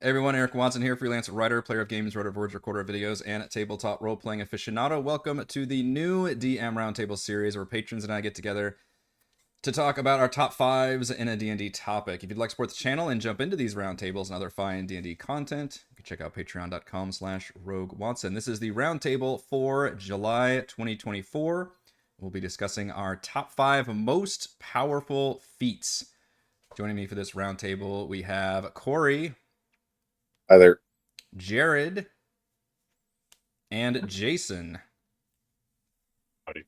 Everyone, Eric Watson here, freelance writer, player of games, writer of words, recorder of videos, and tabletop role-playing aficionado. Welcome to the new DM Roundtable series where patrons and I get together to talk about our top fives in a D&D topic. If you'd like to support the channel and jump into these roundtables and other fine D&D content, you can check out patreon.com/roguewatson. This is the roundtable for July 2024. We'll be discussing our top 5 most powerful feats. Joining me for this roundtable, we have Cory. Hi there. Jared, and Jason. Howdy.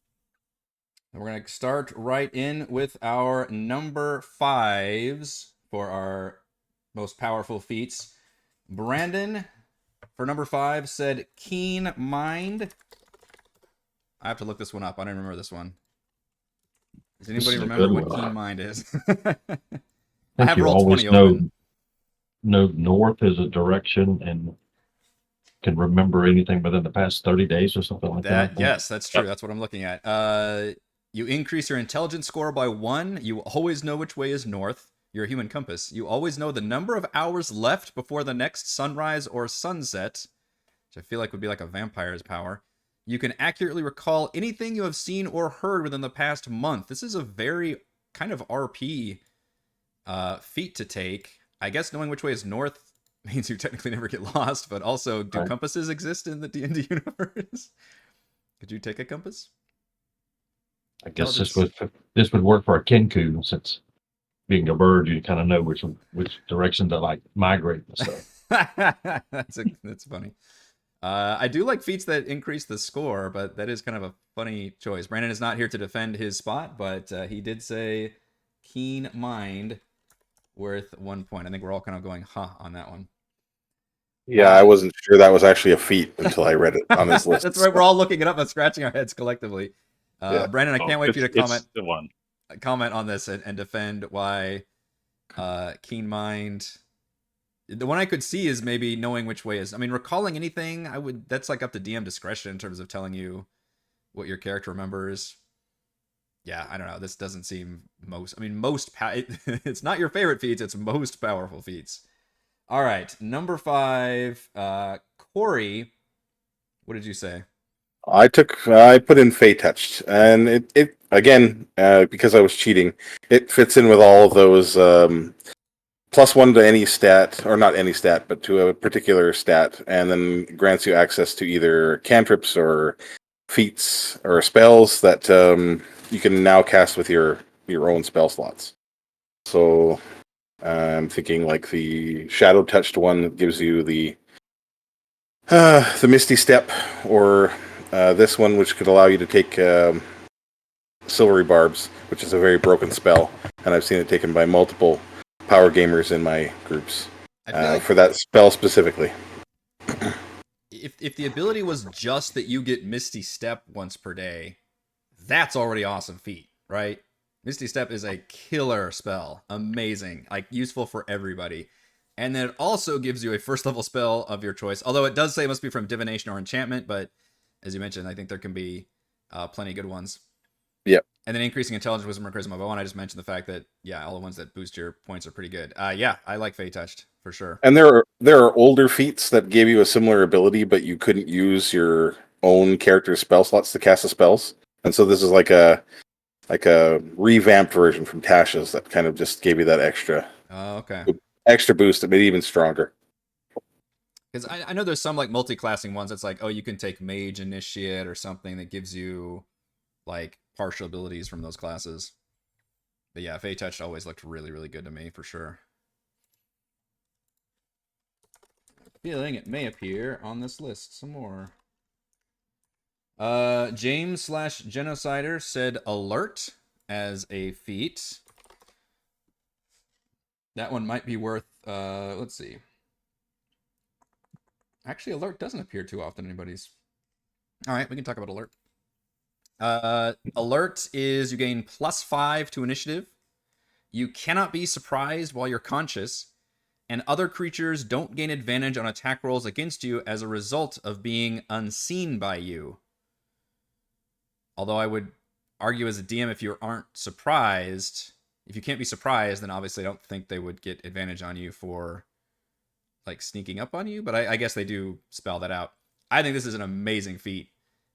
And we're going to start right in with our number 5s for our most powerful feats. Brandon, for number 5, said Keen Mind. I have to look this one up. I don't remember this one. Does anybody remember what Keen Mind is? I have Roll20 open. Know north is a direction and can remember anything within the past 30 days or something like that. Yes, that's true. That's what I'm looking at. You increase your intelligence score by 1. You always know which way is north. You're a human compass. You always know the number of hours left before the next sunrise or sunset, which I feel like would be like a vampire's power. You can accurately recall anything you have seen or heard within the past month. This is a very kind of RP feat to take. I guess knowing which way is north means you technically never get lost, but also, do compasses exist in the D&D universe? Could you take a compass? I guess this would work for a Kenku, since being a bird, you kind of know which direction to like migrate and stuff. That's funny. I do like feats that increase the score, but that is kind of a funny choice. Brandon is not here to defend his spot, but he did say Keen Mind worth 1 point. I think we're all kind of going, on that one. Yeah, I wasn't sure that was actually a feat until I read it on this list. That's right. We're all looking it up and scratching our heads collectively. Yeah. Brandon, I can't wait for you to comment on this and defend why Keen Mind. The one I could see is maybe knowing which way is. I mean, recalling anything, that's like up to DM discretion in terms of telling you what your character remembers. Yeah, I don't know. This doesn't seem most. I mean, it's not your favorite feats. It's most powerful feats. All right, number 5, Cory. What did you say? I put in Fey Touched, and it again, because I was cheating, it fits in with all of those +1 to any stat, or not any stat, but to a particular stat, and then grants you access to either cantrips or feats or spells that you can now cast with your own spell slots. So I'm thinking like the Shadow Touched one that gives you the Misty Step, or this one which could allow you to take Silvery Barbs, which is a very broken spell, and I've seen it taken by multiple power gamers in my groups for that spell specifically. If the ability was just that you get Misty Step once per day, that's already awesome feat, right? Misty Step is a killer spell. Amazing. Like, useful for everybody. And then it also gives you a first level spell of your choice. Although it does say it must be from divination or enchantment, but as you mentioned, I think there can be plenty of good ones. Yep. And then increasing intelligence, wisdom, or charisma. But I just mentioned the fact that, all the ones that boost your points are pretty good. Yeah, I like Fey Touched for sure. And there are older feats that gave you a similar ability, but you couldn't use your own character's spell slots to cast the spells. And so this is like a revamped version from Tasha's that kind of just gave you that extra boost that made it even stronger. Because I know there's some like multi-classing ones that's like, you can take Mage Initiate or something that gives you like partial abilities from those classes. But yeah, Fey Touched always looked really, really good to me for sure. Feeling it may appear on this list some more. James/Genocider said Alert as a feat. That one might be worth, let's see. Actually, Alert doesn't appear too often in anybody's. All right, we can talk about Alert. Alert is you gain +5 to initiative. You cannot be surprised while you're conscious, and other creatures don't gain advantage on attack rolls against you as a result of being unseen by you. Although I would argue as a DM, if you aren't surprised, if you can't be surprised, then obviously I don't think they would get advantage on you for like sneaking up on you, but I guess they do spell that out. I think this is an amazing feat.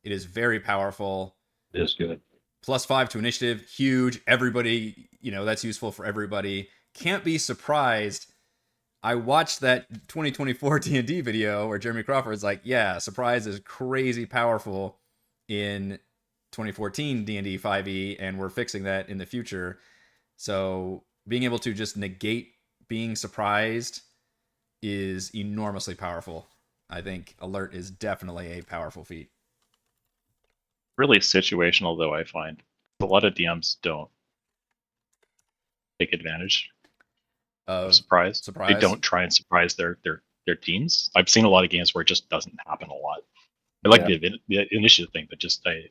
It is very powerful. It's good. +5 to initiative, huge. Everybody, that's useful for everybody. Can't be surprised. I watched that 2024 D&D video where Jeremy Crawford's like, yeah, surprise is crazy powerful in 2014 D&D 5e, and we're fixing that in the future. So being able to just negate being surprised is enormously powerful. I think alert is definitely a powerful feat. Really situational, though, I find. A lot of DMs don't take advantage of surprise. They don't try and surprise their teams. I've seen a lot of games where it just doesn't happen a lot. I like the initiative thing, but just I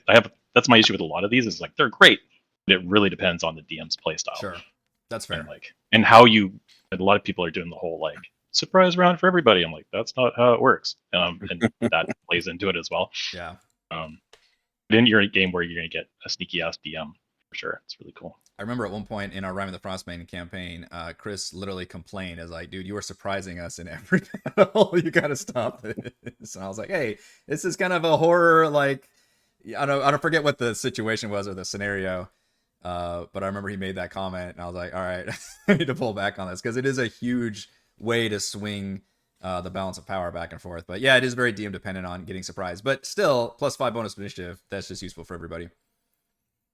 have that's my issue with a lot of these. Is like they're great, but it really depends on the DM's playstyle. Sure, that's fair. And how you. And a lot of people are doing the whole like surprise round for everybody. I'm like, that's not how it works, and that plays into it as well. Yeah. Then you're in a game where you're going to get a sneaky ass DM for sure. It's really cool. I remember at one point in our Rime of the Frostbane campaign, Chris literally complained as like, dude, you were surprising us in every battle. You got to stop this. And I was like, hey, this is kind of a horror, like, I don't forget what the situation was or the scenario. But I remember he made that comment and I was like, all right, I need to pull back on this because it is a huge way to swing the balance of power back and forth. But yeah, it is very DM dependent on getting surprised, but still +5 bonus initiative. That's just useful for everybody.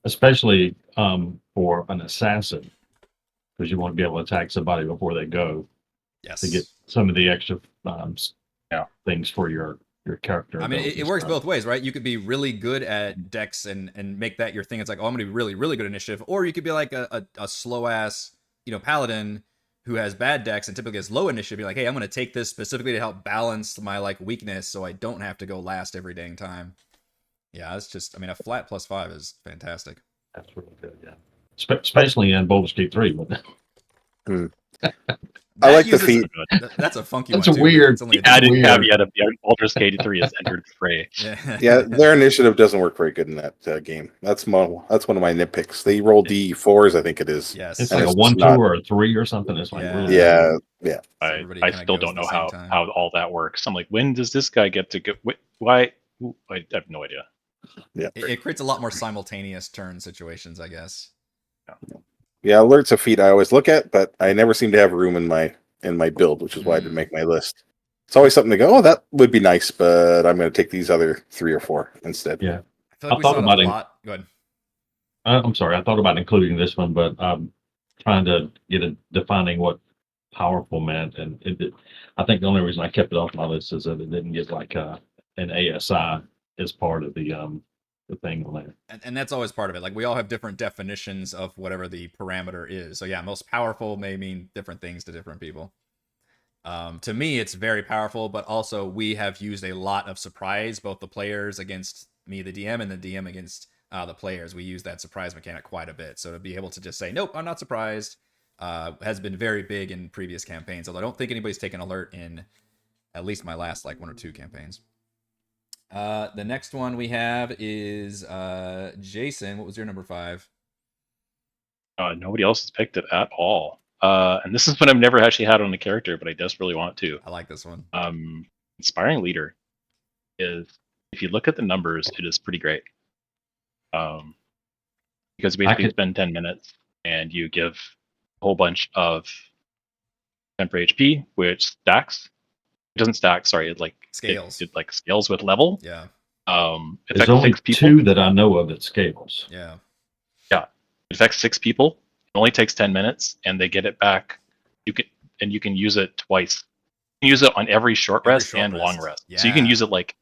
Especially for an assassin, because you want to be able to attack somebody before they go. Yes. To get some of the extra things for your character. I mean, it works both ways, right? You could be really good at Dex and make that your thing. It's like, oh, I'm going to be really, really good at initiative. Or you could be like a slow ass, paladin who has bad Dex and typically has low initiative. Be like, hey, I'm going to take this specifically to help balance my like weakness so I don't have to go last every dang time. Yeah, it's just, I mean, a flat +5 is fantastic. That's really good, yeah. Especially in Baldur's Gate 3. I like the feat. That's a funky that's one, too. Weird. The added caveat of the Baldur's Gate 3 is entered the fray. Yeah, their initiative doesn't work very good in that game. That's one of my nitpicks. They roll D4s, I think it is. Yes. It's like a 1, 2, or a 3 or something. It's like really yeah. I still don't know how all that works. I'm like, when does this guy get to go? Why? I have no idea. Yeah, it creates a lot more simultaneous turn situations, I guess. Yeah, alert's a feat I always look at, but I never seem to have room in my build, which is why I didn't make my list. It's always something to go, oh, that would be nice, but I'm going to take these other 3 or 4 instead. Yeah, I feel like we saw it a lot. Go ahead. I'm sorry, I thought about including this one, but I'm trying to defining what powerful meant, and I think the only reason I kept it off my list is that it didn't get like an ASI as part of the thing on there. And that's always part of it. Like we all have different definitions of whatever the parameter is. So yeah, most powerful may mean different things to different people. To me, it's very powerful, but also we have used a lot of surprise, both the players against me, the DM, and the DM against the players. We use that surprise mechanic quite a bit. So to be able to just say, nope, I'm not surprised, has been very big in previous campaigns. Although I don't think anybody's taken alert in at least my last like 1 or 2 campaigns. The next one we have is Jason. What was your number 5? Nobody else has picked it at all. And this is one I've never actually had on a character, but I desperately want to. I like this one. Inspiring Leader is, if you look at the numbers, it is pretty great. Because we spend 10 minutes and you give a whole bunch of temporary HP, which stacks. It doesn't stack, sorry, it like scales. It like scales with level. Yeah. There's only 2 that I know of that scales. Yeah. Yeah. It affects 6 people. It only takes 10 minutes and they get it back. You can use it twice. You can use it on every short rest and long rest. Yeah. So you can use it like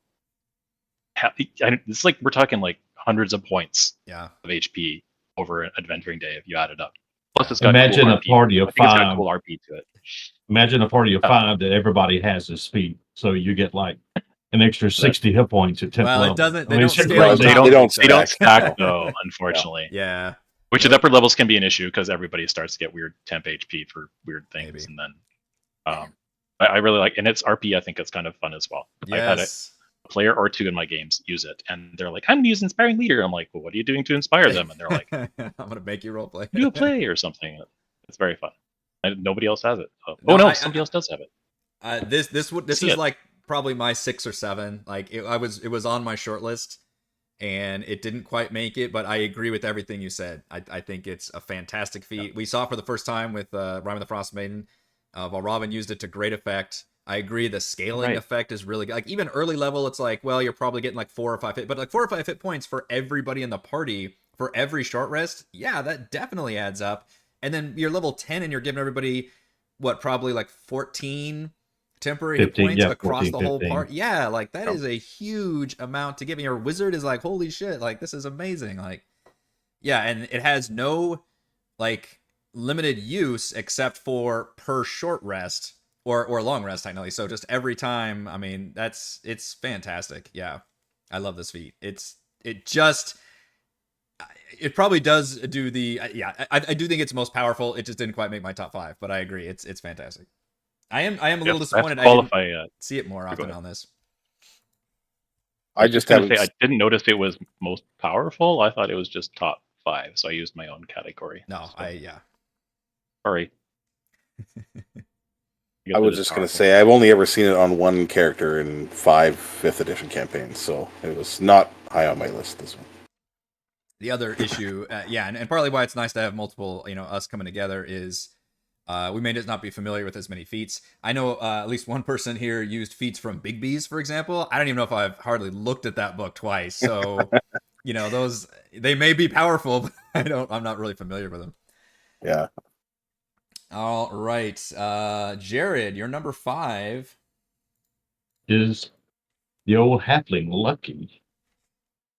it's like we're talking like hundreds of points of HP over an adventuring day if you add it up. Plus it's got Imagine cool a party of 5. It's got cool RP to it. Imagine a party of 5 that everybody has this feat, so you get like an extra 60 hit points at 10th level. Well, it doesn't. They I mean, don't scale. They don't stack though, unfortunately. Yeah. Which at upper levels can be an issue because everybody starts to get weird temp HP for weird things, Maybe. and then I really like, and it's RP. I think it's kind of fun as well. Yes. I've had a player or 2 in my games use it, and they're like, "I'm going to use Inspiring Leader." I'm like, "Well, what are you doing to inspire them?" And they're like, I'm gonna make you role play. "Do a play or something." It's very fun. And nobody else has it. No, Somebody else does have it. This is like probably my 6 or 7. Like it was on my short list, and it didn't quite make it. But I agree with everything you said. I think it's a fantastic feat. We saw it for the first time with Rime of the Frost Maiden, while Robin used it to great effect. I agree. The scaling effect is really good. Like even early level, it's like, well, you're probably getting like 4 or 5 hit, but like 4 or 5 hit points for everybody in the party for every short rest. Yeah, that definitely adds up. And then you're level 10 and you're giving everybody what, probably like 14 temporary 15, hit points yeah, across 14, the whole 15. part. Yeah, like that is a huge amount to give. Your wizard is like, holy shit, like this is amazing. Like, yeah, and it has no like limited use except for per short rest or long rest technically. So just every time, I mean, it's fantastic. Yeah. I love this feat. It probably does do the I do think it's most powerful. It just didn't quite make my top 5, but I agree. It's fantastic. I am a little disappointed. I didn't see it more often on this. I just going to say I didn't notice it was most powerful. I thought it was just top 5, so I used my own category. No, so. yeah. Sorry. I was just going to say I've only ever seen it on one character in 5 5th edition campaigns, so it was not high on my list. This one. The other issue, and partly why it's nice to have multiple, us coming together is we may just not be familiar with as many feats. I know at least one person here used feats from Big B's, for example. I don't even know if I've hardly looked at that book twice. So, those, they may be powerful, but I'm not really familiar with them. Yeah. All right. Jared, your number 5 is the old halfling Lucky.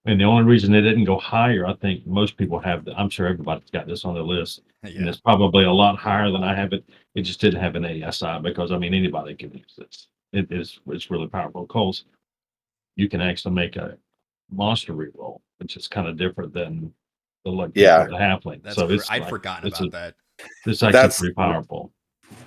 And the only reason it didn't go higher, I think most people have, I'm sure everybody's got this on their list. Yeah. And it's probably a lot higher than I have it. It just didn't have an ASI because, I mean, anybody can use this. It's really powerful because you can actually make a monster reroll, which is kind of different than the Lucky of the halfling. I'd forgotten about that. It's actually pretty powerful.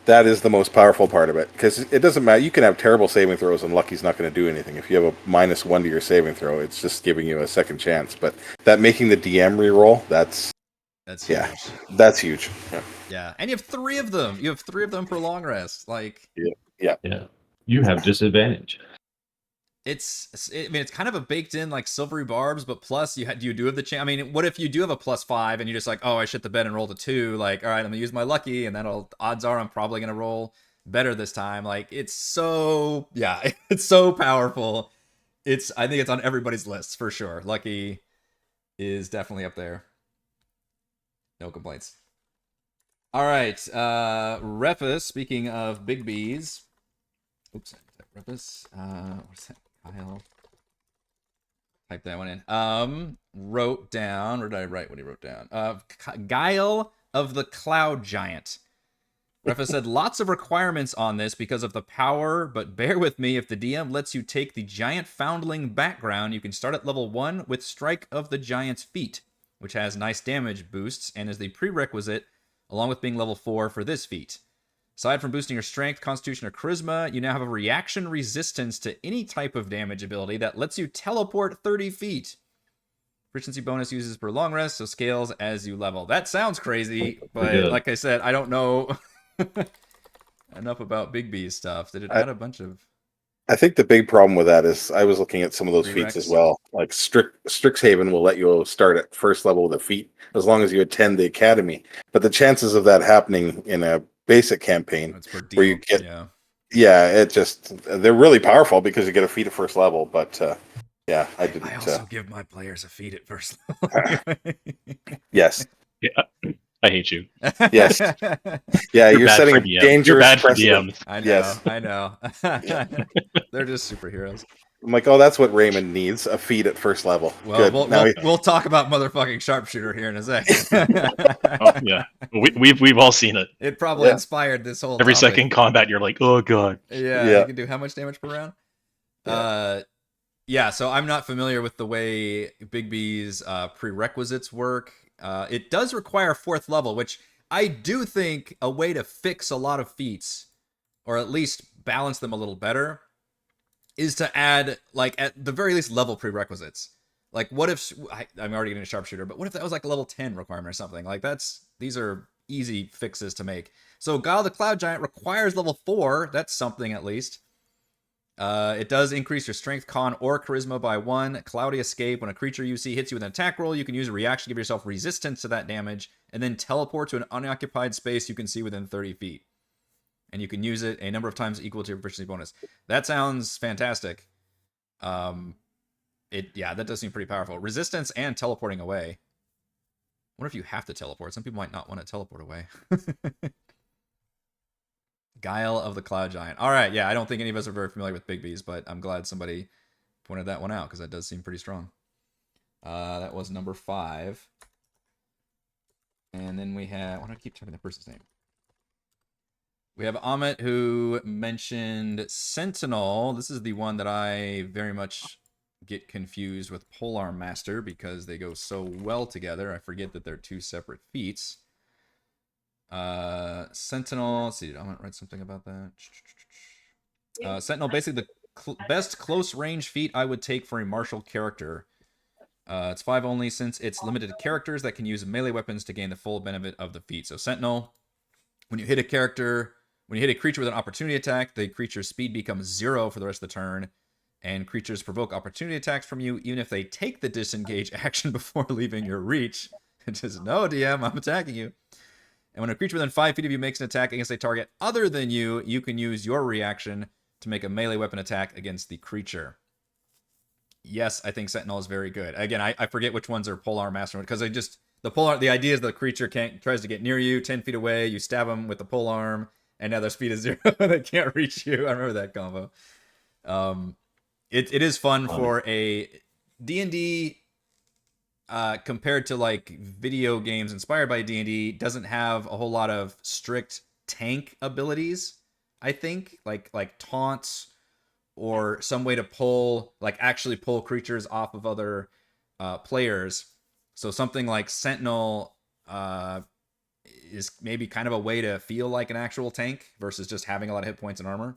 That is the most powerful part of it, because it doesn't matter. You can have terrible saving throws, and Lucky's not going to do anything. If you have a -1 to your saving throw, it's just giving you a second chance. But that making the DM reroll, that's huge. That's huge. Yeah, and you have 3 of them. You have 3 of them for long rest. Like, yeah. You have disadvantage. It's kind of a baked in like silvery barbs, but plus you do have the chance. I mean, what if you do have a +5 and you're just like, oh, I shit the bed and rolled a 2? Like, all right, I'm gonna use my Lucky, and odds are I'm probably gonna roll better this time. Like, it's so powerful. I think it's on everybody's list for sure. Lucky is definitely up there. No complaints. All right, Refus. Speaking of Big B's, oops, Refus. What's that? Kyle. Type that one in. Wrote down. Where did I write what he wrote down? Guile of the Cloud Giant. Refa said, lots of requirements on this because of the power, but bear with me. If the DM lets you take the Giant Foundling background, you can start at level 1 with Strike of the Giant's Feet, which has nice damage boosts and is the prerequisite, along with being level 4 for this feat. Aside from boosting your strength, constitution, or charisma, you now have a reaction resistance to any type of damage ability that lets you teleport 30 feet. Proficiency bonus uses per long rest, so scales as you level. That sounds crazy, but like I said, I don't know enough about Big B's stuff. Did it add a bunch of... I think the big problem with that is I was looking at some of those feats as well. Like Strixhaven will let you start at first level with a feat as long as you attend the academy. But the chances of that happening in a basic campaign where you get they're really powerful because you get a feat at first level, but I also give my players a feat at first level. Yes. Yeah, I hate you. Yes. Yeah, you're setting a dangerous precedent. I know. I know. They're just superheroes. I'm like, oh, that's what Raymond needs, a feat at first level. Well, we'll talk about motherfucking Sharpshooter here in a sec. Oh, yeah. We've all seen it. It probably inspired this whole Every topic. second combat, you're like, oh, God. Yeah, you can do how much damage per round? So I'm not familiar with the way Big B's prerequisites work. It does require 4th level, which I do think a way to fix a lot of feats, or at least balance them a little better, is to add, like, at the very least, level prerequisites. Like, what if... I'm already getting a Sharpshooter, but what if that was, like, a level 10 requirement or something? Like, these are easy fixes to make. So Guile the Cloud Giant requires level 4. That's something at least. It does increase your strength, con, or charisma by 1. Cloudy Escape. When a creature you see hits you with an attack roll, you can use a reaction to give yourself resistance to that damage, and then teleport to an unoccupied space you can see within 30 feet. And you can use it a number of times equal to your proficiency bonus. That sounds fantastic. That does seem pretty powerful. Resistance and teleporting away. I wonder if you have to teleport. Some people might not want to teleport away. Guile of the Cloud Giant. All right, yeah, I don't think any of us are very familiar with Big B's, but I'm glad somebody pointed that one out because that does seem pretty strong. That was number 5. And then we have... Why do I keep typing the person's name? We have Amit, who mentioned Sentinel. This is the one that I very much get confused with Polearm Master because they go so well together. I forget that they're 2 separate feats. Sentinel, let's see, I'm gonna write something about that. Sentinel, basically the best close range feat I would take for a martial character. It's 5 only since it's limited to characters that can use melee weapons to gain the full benefit of the feat. So Sentinel, when you hit a creature with an opportunity attack, the creature's speed becomes 0 for the rest of the turn, and creatures provoke opportunity attacks from you even if they take the disengage action before leaving your reach. It says, no, DM, I'm attacking you. And when a creature within 5 feet of you makes an attack against a target other than you, you can use your reaction to make a melee weapon attack against the creature. Yes, I think Sentinel is very good. Again, I forget which ones are Polearm Master, because the idea is the creature tries to get near you, 10 feet away, you stab them with the polearm, and now their speed is 0. They can't reach you. I remember that combo. It is fun for a D&D. Compared to like video games inspired by D&D, doesn't have a whole lot of strict tank abilities. I think like taunts or some way to actually pull creatures off of other players. So something like Sentinel is maybe kind of a way to feel like an actual tank versus just having a lot of hit points and armor.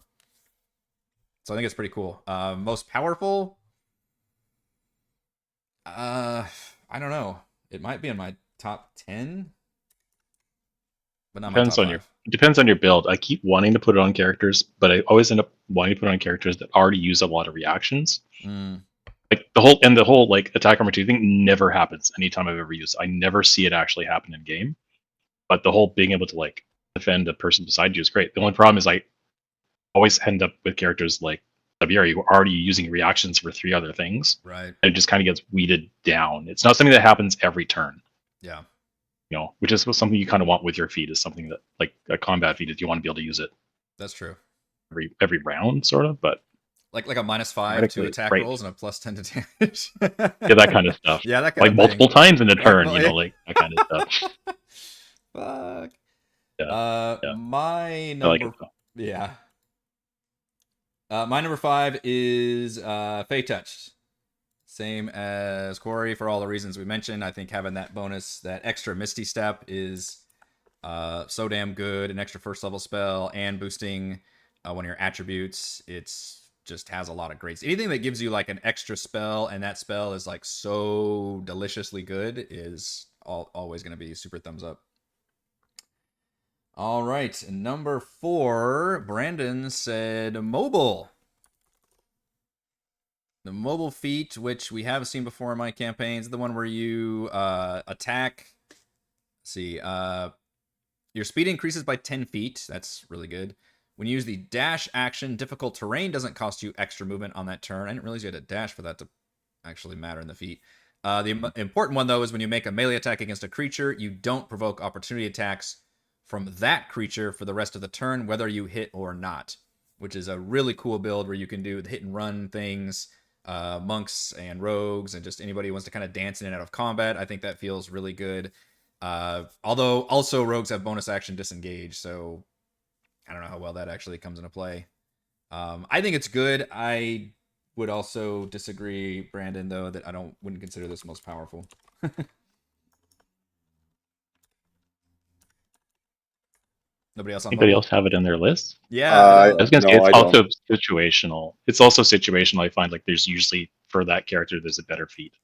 So I think it's pretty cool. Most powerful. I don't know. It might be in my top 10, but not my top 5. Depends on your build. I keep wanting to put it on characters, but I always end up wanting to put it on characters that already use a lot of reactions. Like the whole like attack armor 2 thing never happens anytime I've ever used it. I never see it actually happen in game. But the whole being able to like defend a person beside you is great. The only problem is I always end up with characters like WR, who are already using reactions for 3 other things. Right. And it just kind of gets weeded down. It's not something that happens every turn. Yeah. You know, which is something you kind of want with your feat, is something that, like a combat feat, is you want to be able to use it. That's true. Every round, sort of, but like a -5 to attack rolls and a +10 to damage. Yeah, that kind of stuff. Yeah, that kind of multiple times in a turn, like that kind of stuff. Fuck. Yeah. My number. My number 5 is Fey Touched. Same as Cory for all the reasons we mentioned. I think having that bonus, that extra Misty Step is so damn good. An extra first level spell and boosting one of your attributes. It's just has a lot of greats. Anything that gives you like an extra spell and that spell is like so deliciously good is always going to be super thumbs up. All right, number 4, Brandon said mobile. The mobile feat, which we have seen before in my campaigns, the one where you attack. Let's see, your speed increases by 10 feet. That's really good. When you use the dash action, difficult terrain doesn't cost you extra movement on that turn. I didn't realize you had to dash for that to actually matter in the feat. The important one, though, is when you make a melee attack against a creature, you don't provoke opportunity attacks from that creature for the rest of the turn, whether you hit or not, which is a really cool build where you can do the hit and run things, monks and rogues, and just anybody who wants to kind of dance in and out of combat. I think that feels really good. Although also rogues have bonus action disengage, so I don't know how well that actually comes into play. I think it's good. I would also disagree, Brandon, though, that I wouldn't consider this most powerful. Nobody else on Anybody else have it in their list? Yeah. I was going to say it's also situational. It's also situational. I find like there's usually for that character there's a better feat.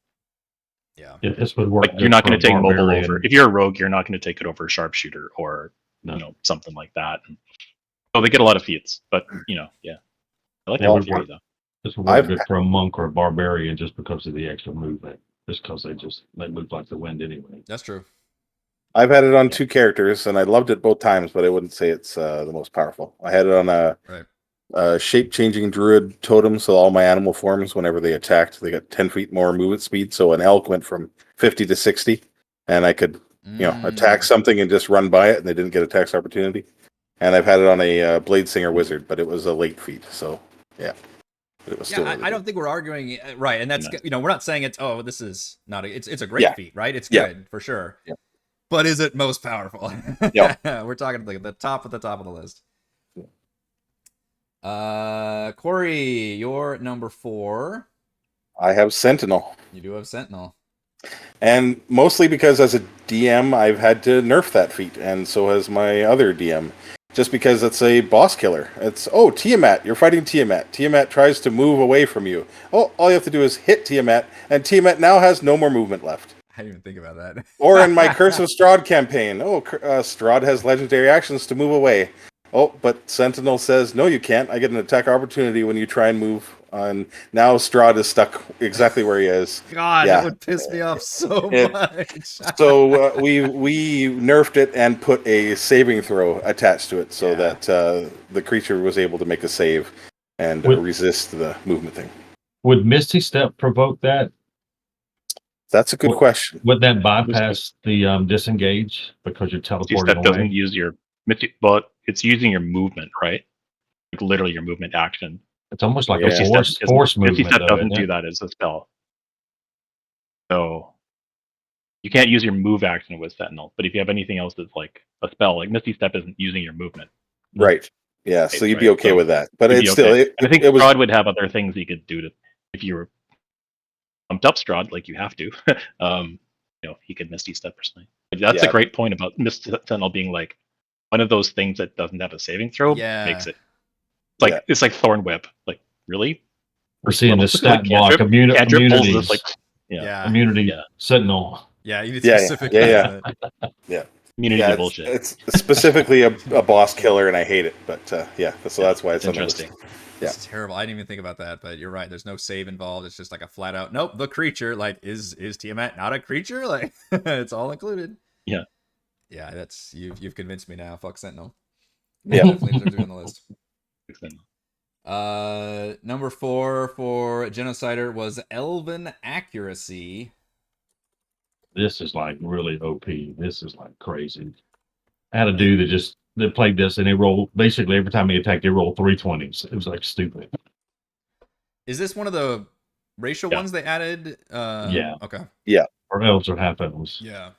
Yeah. This would work. Like you're not going to take mobile barbarian. over. If you're a rogue, you're not going to take it over a sharpshooter or something like that. So they get a lot of feats, but yeah, I like that theory though. This would work good for a monk or a barbarian just because of the extra movement. Just because they move like the wind anyway. That's true. I've had it on 2 characters, and I loved it both times, but I wouldn't say it's the most powerful. I had it on a shape-changing druid totem, so all my animal forms, whenever they attacked, they got 10 feet more movement speed, so an elk went from 50 to 60, and I could attack something and just run by it, and they didn't get attacks opportunity. And I've had it on a Blade Singer Wizard, but it was a late feat, so yeah. But it was still I don't think we're arguing, right, and that's, we're not saying this is not, it's a great feat, right? It's good, for sure. Yeah. But is it most powerful? Yeah. We're talking like the top of the list. Cory, you're number 4. I have Sentinel. You do have Sentinel. And mostly because as a DM, I've had to nerf that feat, and so has my other DM. Just because it's a boss killer. It's, Tiamat, you're fighting Tiamat. Tiamat tries to move away from you. Oh, all you have to do is hit Tiamat, and Tiamat now has no more movement left. I didn't even think about that. Or in my Curse of Strahd campaign, Strahd has legendary actions to move away. Oh, but Sentinel says, no, you can't. I get an attack opportunity when you try and move. And now Strahd is stuck exactly where he is. God, that would piss me off so much. So we nerfed it and put a saving throw attached to it so that the creature was able to make a save and resist the movement thing. Would Misty Step provoke that? That's a good question. Would that bypass the disengage because you're teleporting Step away? doesn't use your it's using your movement, right? Like literally your movement action. It's almost like a force movement. Misty Step doesn't do that as a spell. So you can't use your move action with Sentinel. But if you have anything else that's like a spell, like Misty Step isn't using your movement. Right. Yeah, so you'd be okay with that. But it's still... I think Strahd would have other things he could do if you were pumped up Strahd, like you have to. He could Misty Step or something. But that's a great point about Misty Sentinel being like one of those things that doesn't have a saving throw makes it. It's like Thorn Whip. Like, really? We're seeing the stat block immunities. Immunity Sentinel. Yeah, you need specific. Yeah. Immunity bullshit. It's specifically a boss killer, and I hate it. But so that's why it's interesting. It's terrible. I didn't even think about that, but you're right. There's no save involved. It's just like a flat out, nope, the creature. Like, is Tiamat not a creature? Like, it's all included. Yeah. Yeah, that's you've convinced me now. Fuck Sentinel. Yeah. Definitely deserves to be on the list. Number 4 for Genocider was Elven Accuracy. This is like really OP. This is like crazy. I had a dude that played this, and they rolled basically every time he attacked, they rolled 3 20s. It was like stupid. Is this one of the racial ones they added? Yeah. Okay. Yeah. Or elves or half elves. Yeah.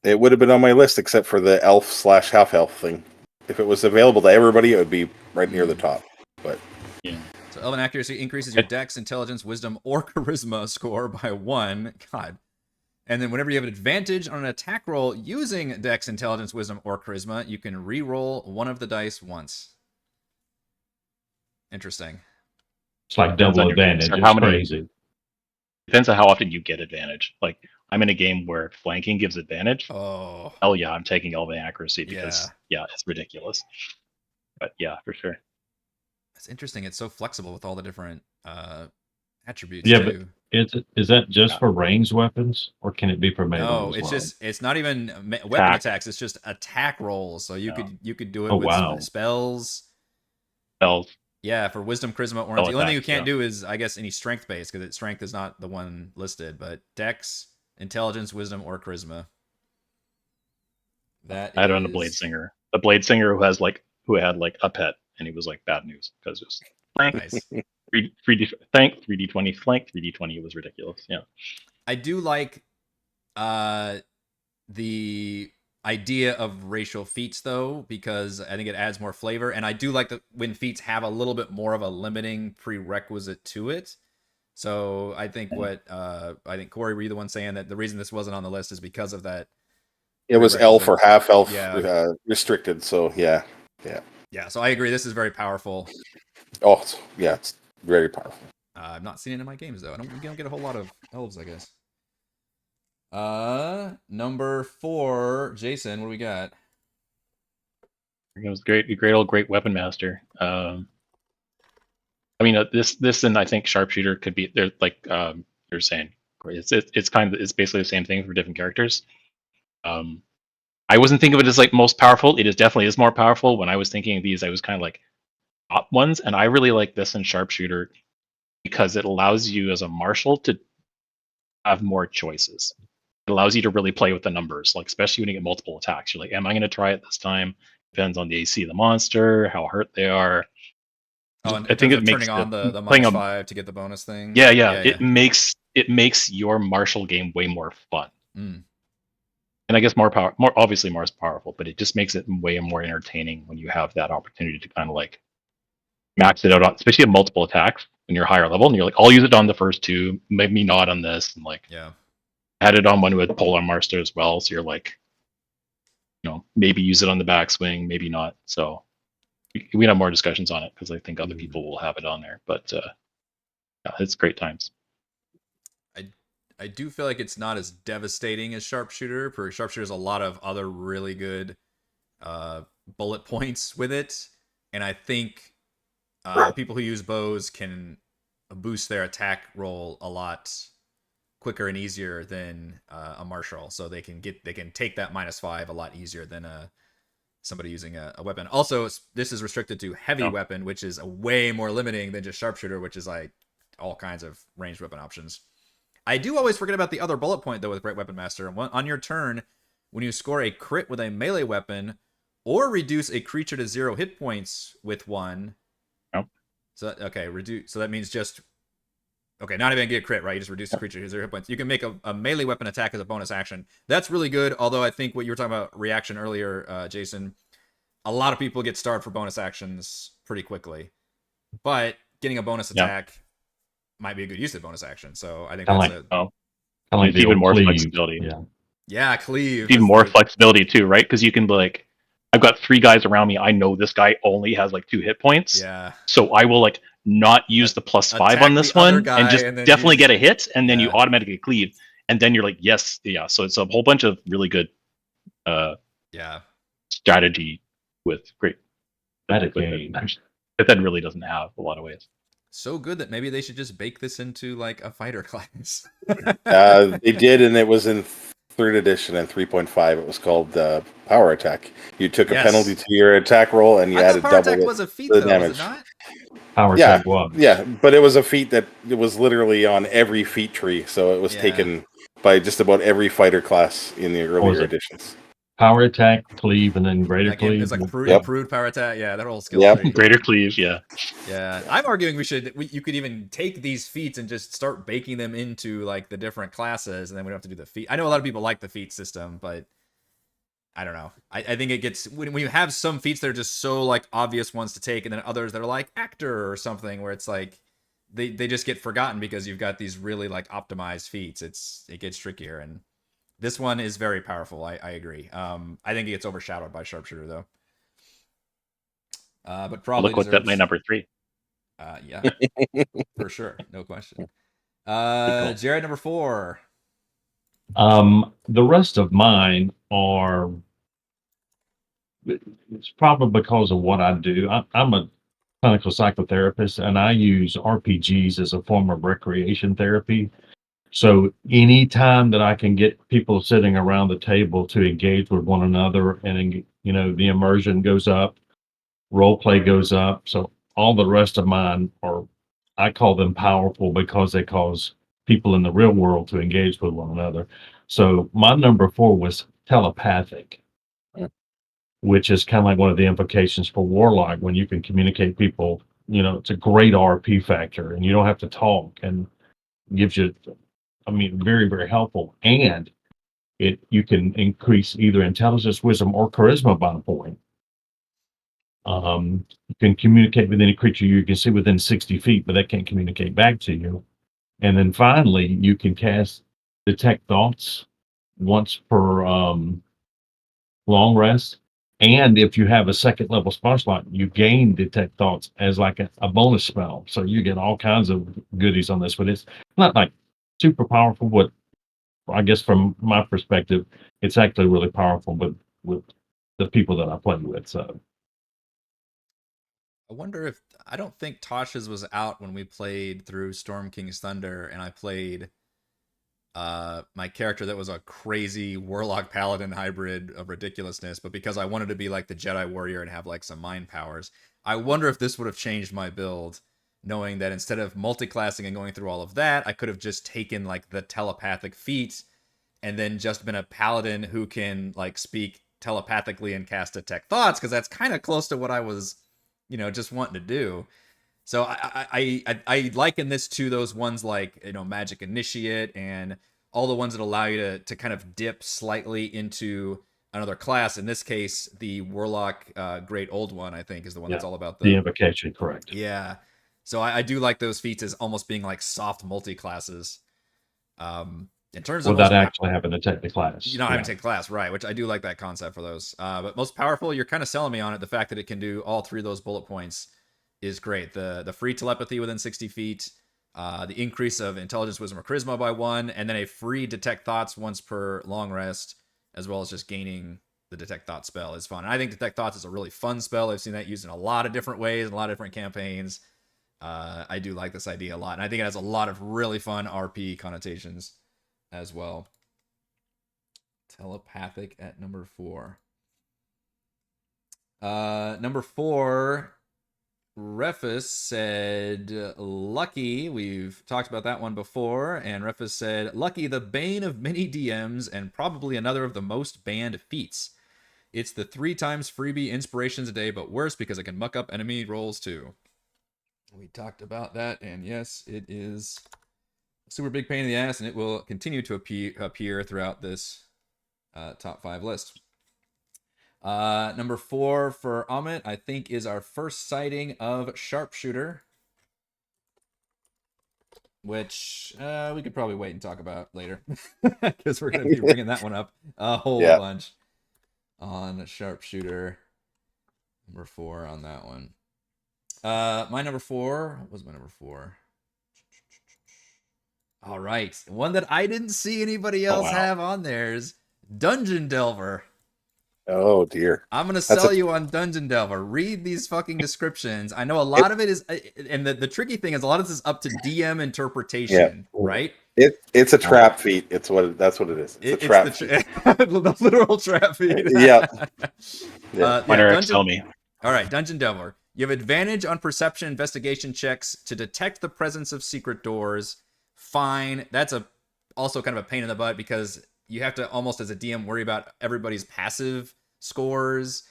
It would have been on my list except for the elf/half elf thing. If it was available to everybody, it would be right near the top. But so Elven Accuracy increases your Dex, Intelligence, Wisdom, or Charisma score by 1. God. And then whenever you have an advantage on an attack roll using Dex, Intelligence, Wisdom, or Charisma, you can re-roll one of the dice once. Interesting. It's like double advantage. It's crazy. Depends on how often you get advantage. Like, I'm in a game where flanking gives advantage. Oh. Hell yeah, I'm taking Elven Accuracy because, it's ridiculous. But yeah, for sure. That's interesting. It's so flexible with all the different attributes, too. But is that just for ranged weapons, or can it be for melee? No, it's not even weapon attacks. It's just attack rolls. So you could do it with spells. Yeah, for Wisdom, Charisma, or the only thing you can't do is, I guess, any strength base, because strength is not the one listed. But Dex, Intelligence, Wisdom, or Charisma. I had on a Blade Singer. A Blade Singer who had a pet, and he was like bad news because it was flank, nice. 3d20 flank, 3d20. It was ridiculous. Yeah, I do like the idea of racial feats though, because I think it adds more flavor, and I do like when feats have a little bit more of a limiting prerequisite to it. So I think Cory, were you the one saying that the reason this wasn't on the list is because of that? It was elf or half elf restricted. So yeah. So I agree. This is very powerful. Oh yeah, it's very powerful. I've not seen it in my games though. You don't get a whole lot of elves, I guess. Number 4, Jason. What do we got? It was great weapon master. I mean, this and I think sharpshooter could be there. Like you're saying, it's basically the same thing for different characters. I wasn't thinking of it as like most powerful. It is definitely is more powerful. When I was thinking of these, I was kind of like top ones, and I really like this in sharpshooter because it allows you as a marshal to have more choices. It allows you to really play with the numbers, like especially when you get multiple attacks. You're like, am I going to try it this time? Depends on the AC of the monster, how hurt they are. Oh, in I think terms it of makes turning on the playing -5 to get the bonus thing. yeah. It makes your martial game way more fun. Mm. And I guess more obviously more powerful, but it just makes it way more entertaining when you have that opportunity to kind of like max it out on, especially at multiple attacks when you're higher level, and you're like, I'll use it on the first 2, maybe not on this, and like add it on one with Polar Master as well. So you're like, maybe use it on the backswing, maybe not. So we have more discussions on it because I think other people will have it on there. But yeah, it's great times. I do feel like it's not as devastating as sharpshooter. For sharpshooter, there's a lot of other really good bullet points with it, and I think people who use bows can boost their attack roll a lot quicker and easier than a marshal, so they can take that -5 a lot easier than somebody using a weapon. Also, this is restricted to heavy weapon, which is way more limiting than just sharpshooter, which is like all kinds of ranged weapon options. I do always forget about the other bullet point, though, with Great Weapon Master. On your turn, when you score a crit with a melee weapon, or reduce a creature to 0 hit points with 1. Yep. So, okay, reduce. So that means just... Okay, not even get a crit, right? You just reduce the creature to 0 hit points. You can make a melee weapon attack as a bonus action. That's really good, although I think what you were talking about, reaction earlier, Jason, a lot of people get starved for bonus actions pretty quickly. But getting a bonus attack... might be a good use of bonus action. So I think it's even more flexibility. Yeah, cleave. Even more flexibility too, right? Because you can be like, I've got 3 guys around me. I know this guy only has like 2 hit points. Yeah. So I will like not use the +5 on this one and just definitely get a hit, and then you automatically cleave, and then you're like, yes, yeah. So it's a whole bunch of really good strategy with great that really doesn't have a lot of ways. So good that maybe they should just bake this into like a fighter class. They did, and it was in 3rd edition and 3.5. It was called Power Attack. You took a penalty to your attack roll, and you added Power double Attack was a feat, though, damage. was it not? Power Attack was. Yeah, but it was a feat that it was literally on every feat tree, so it was taken by just about every fighter class in the earlier editions. Power Attack, Cleave, and then Greater Cleave. It's like improved Power Attack. Yeah, that whole skill tree. Greater Cleave, yeah. I'm arguing you could even take these feats and just start baking them into like the different classes, and then we don't have to do the feat. I know a lot of people like the feat system, but I don't know. I think it gets when you have some feats that are just so like obvious ones to take, and then others that are like actor or something, where it's like they just get forgotten because you've got these really like optimized feats. It gets trickier, and this one is very powerful. I agree. I think it gets overshadowed by sharpshooter though. But probably look what's at my number 3. Yeah, for sure, no question. Jared, number 4. The rest of mine are. It's probably because of what I do. I'm a clinical psychotherapist, and I use RPGs as a form of recreation therapy. So anytime that I can get people sitting around the table to engage with one another, and the immersion goes up, role play goes up. So all the rest of mine I call them powerful because they cause people in the real world to engage with one another. So my number 4 was telepathic, which is kind of like one of the implications for Warlock. When you can communicate people, it's a great RP factor, and you don't have to talk, and gives you, very, very helpful. And you can increase either intelligence, wisdom, or charisma by a point. You can communicate with any creature you can see within 60 feet, but they can't communicate back to you. And then finally, you can cast Detect Thoughts once per long rest. And if you have a 2nd level spell slot, you gain Detect Thoughts as like a bonus spell. So you get all kinds of goodies on this, but it's not like super powerful, but I guess from my perspective, it's actually really powerful with the people that I play with. So I wonder if I don't think Tasha's was out when we played through Storm King's Thunder, and I played my character that was a crazy warlock paladin hybrid of ridiculousness, but because I wanted to be like the Jedi warrior and have like some mind powers, I wonder if this would have changed my build, knowing that instead of multi-classing and going through all of that, I could have just taken like the telepathic feat and then just been a paladin who can like speak telepathically and cast detect thoughts, because that's kind of close to what I was, just wanting to do. So I liken this to those ones like, Magic Initiate and all the ones that allow you to kind of dip slightly into another class. In this case, the Warlock Great Old One, I think, is the one that's all about the invocation, correct? Yeah. So I do like those feats as almost being like soft multi classes. In terms of Without actually having to take the class. you not having to take class, right? Which I do like that concept for those. But most powerful, you're kind of selling me on it. The fact that it can do all three of those bullet points is great. The free telepathy within 60 feet, the increase of intelligence, wisdom, or charisma by 1, and then a free detect thoughts once per long rest, as well as just gaining the detect thought spell is fun. And I think detect thoughts is a really fun spell. I've seen that used in a lot of different ways, in a lot of different campaigns. I do like this idea a lot, and I think it has a lot of really fun RP connotations as well. Telepathic at number 4. Number 4, Refus said Lucky. We've talked about that one before, and Refus said Lucky, the bane of many DMs and probably another of the most banned feats. It's the 3 times freebie inspirations a day, but worse because it can muck up enemy rolls too. We talked about that, and yes, it is a super big pain in the ass, and it will continue to appear throughout this top 5 list. Number 4 for Amit, I think, is our first sighting of Sharpshooter, which we could probably wait and talk about later, because we're going to be bringing that one up a whole bunch on Sharpshooter. Number 4 on that one. My number 4, what was my number 4? All right, one that I didn't see anybody else have on there is Dungeon Delver. Oh dear. I'm gonna sell you on Dungeon Delver. Read these fucking descriptions. I know a lot of it is, and the tricky thing is a lot of this is up to DM interpretation, right? It's a trap feat. That's what it is. It's a trap feat. The literal trap feat. Tell me. All right, Dungeon Delver. You have advantage on perception investigation checks to detect the presence of secret doors. Fine. That's also kind of a pain in the butt, because you have to almost, as a DM, worry about everybody's passive scores.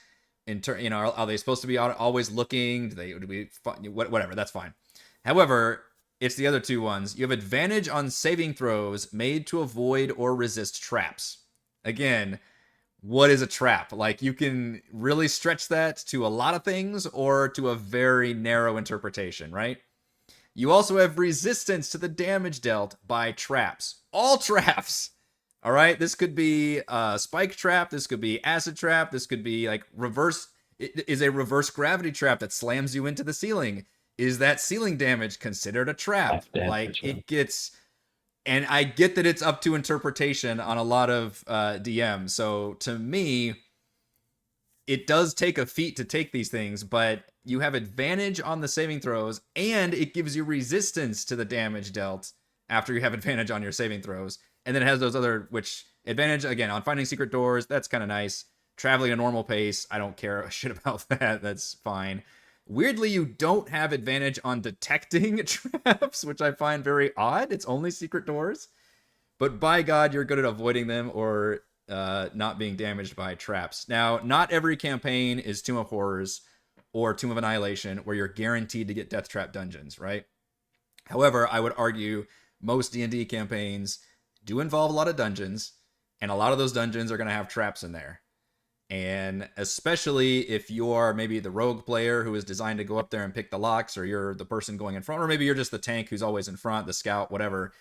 Are they supposed to be always looking? Whatever, that's fine. However, it's the other 2 ones. You have advantage on saving throws made to avoid or resist traps. Again, what is a trap? Like, you can really stretch that to a lot of things or to a very narrow interpretation, right? You also have resistance to the damage dealt by traps. All traps. All right, this could be a spike trap. This could be acid trap. This could be like it is a reverse gravity trap that slams you into the ceiling. Is that ceiling damage considered a trap? It gets, and I get that it's up to interpretation on a lot of DMs. So to me, it does take a feat to take these things, but you have advantage on the saving throws, and it gives you resistance to the damage dealt after you have advantage on your saving throws. And then it has those other, which advantage, again, on finding secret doors, that's kind of nice. Traveling at normal pace, I don't care a shit about that. That's fine. Weirdly, you don't have advantage on detecting traps, which I find very odd. It's only secret doors. But by God, you're good at avoiding them or not being damaged by traps. Now, not every campaign is Tomb of Horrors or Tomb of Annihilation, where you're guaranteed to get death trap dungeons, right? However, I would argue most D&D campaigns do involve a lot of dungeons, and a lot of those dungeons are going to have traps in there. And especially if you're maybe the rogue player who is designed to go up there and pick the locks, or you're the person going in front, or maybe you're just the tank who's always in front, the scout, whatever,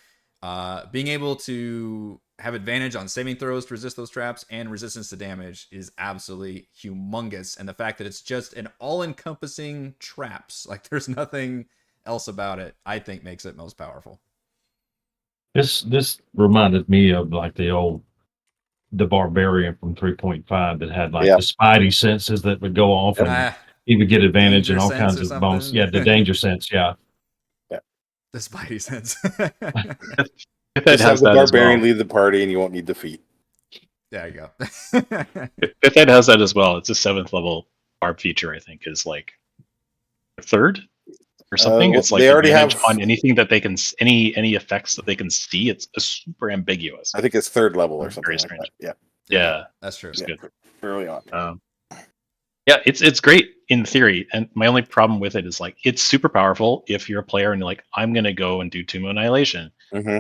being able to have advantage on saving throws to resist those traps and resistance to damage is absolutely humongous. And the fact that it's just an all-encompassing traps, like there's nothing else about it, I think makes it most powerful. This reminded me of like the barbarian from 3.5 that had like Yeah. the spidey senses that would go off and he would get advantage danger and all sense kinds or of bonus. something. Yeah, the danger sense. Yeah. The Spidey sense. Fifth Ed Just have has the that as barbarian well. lead the party, and you won't need defeat. There you go. Fifth Ed has that as well. It's a 7th level barb feature, I think, is like third or something. It's like they already advantage have. on anything that they can any effects that they can see. It's super ambiguous. I think it's 3rd level or Very something like strange. that. Yeah, that's true. it's Yeah, good. early on. Yeah, it's great in theory, and my only problem with it is like it's super powerful if you're a player and you're like, I'm gonna go and do Tomb Annihilation, Mm-hmm.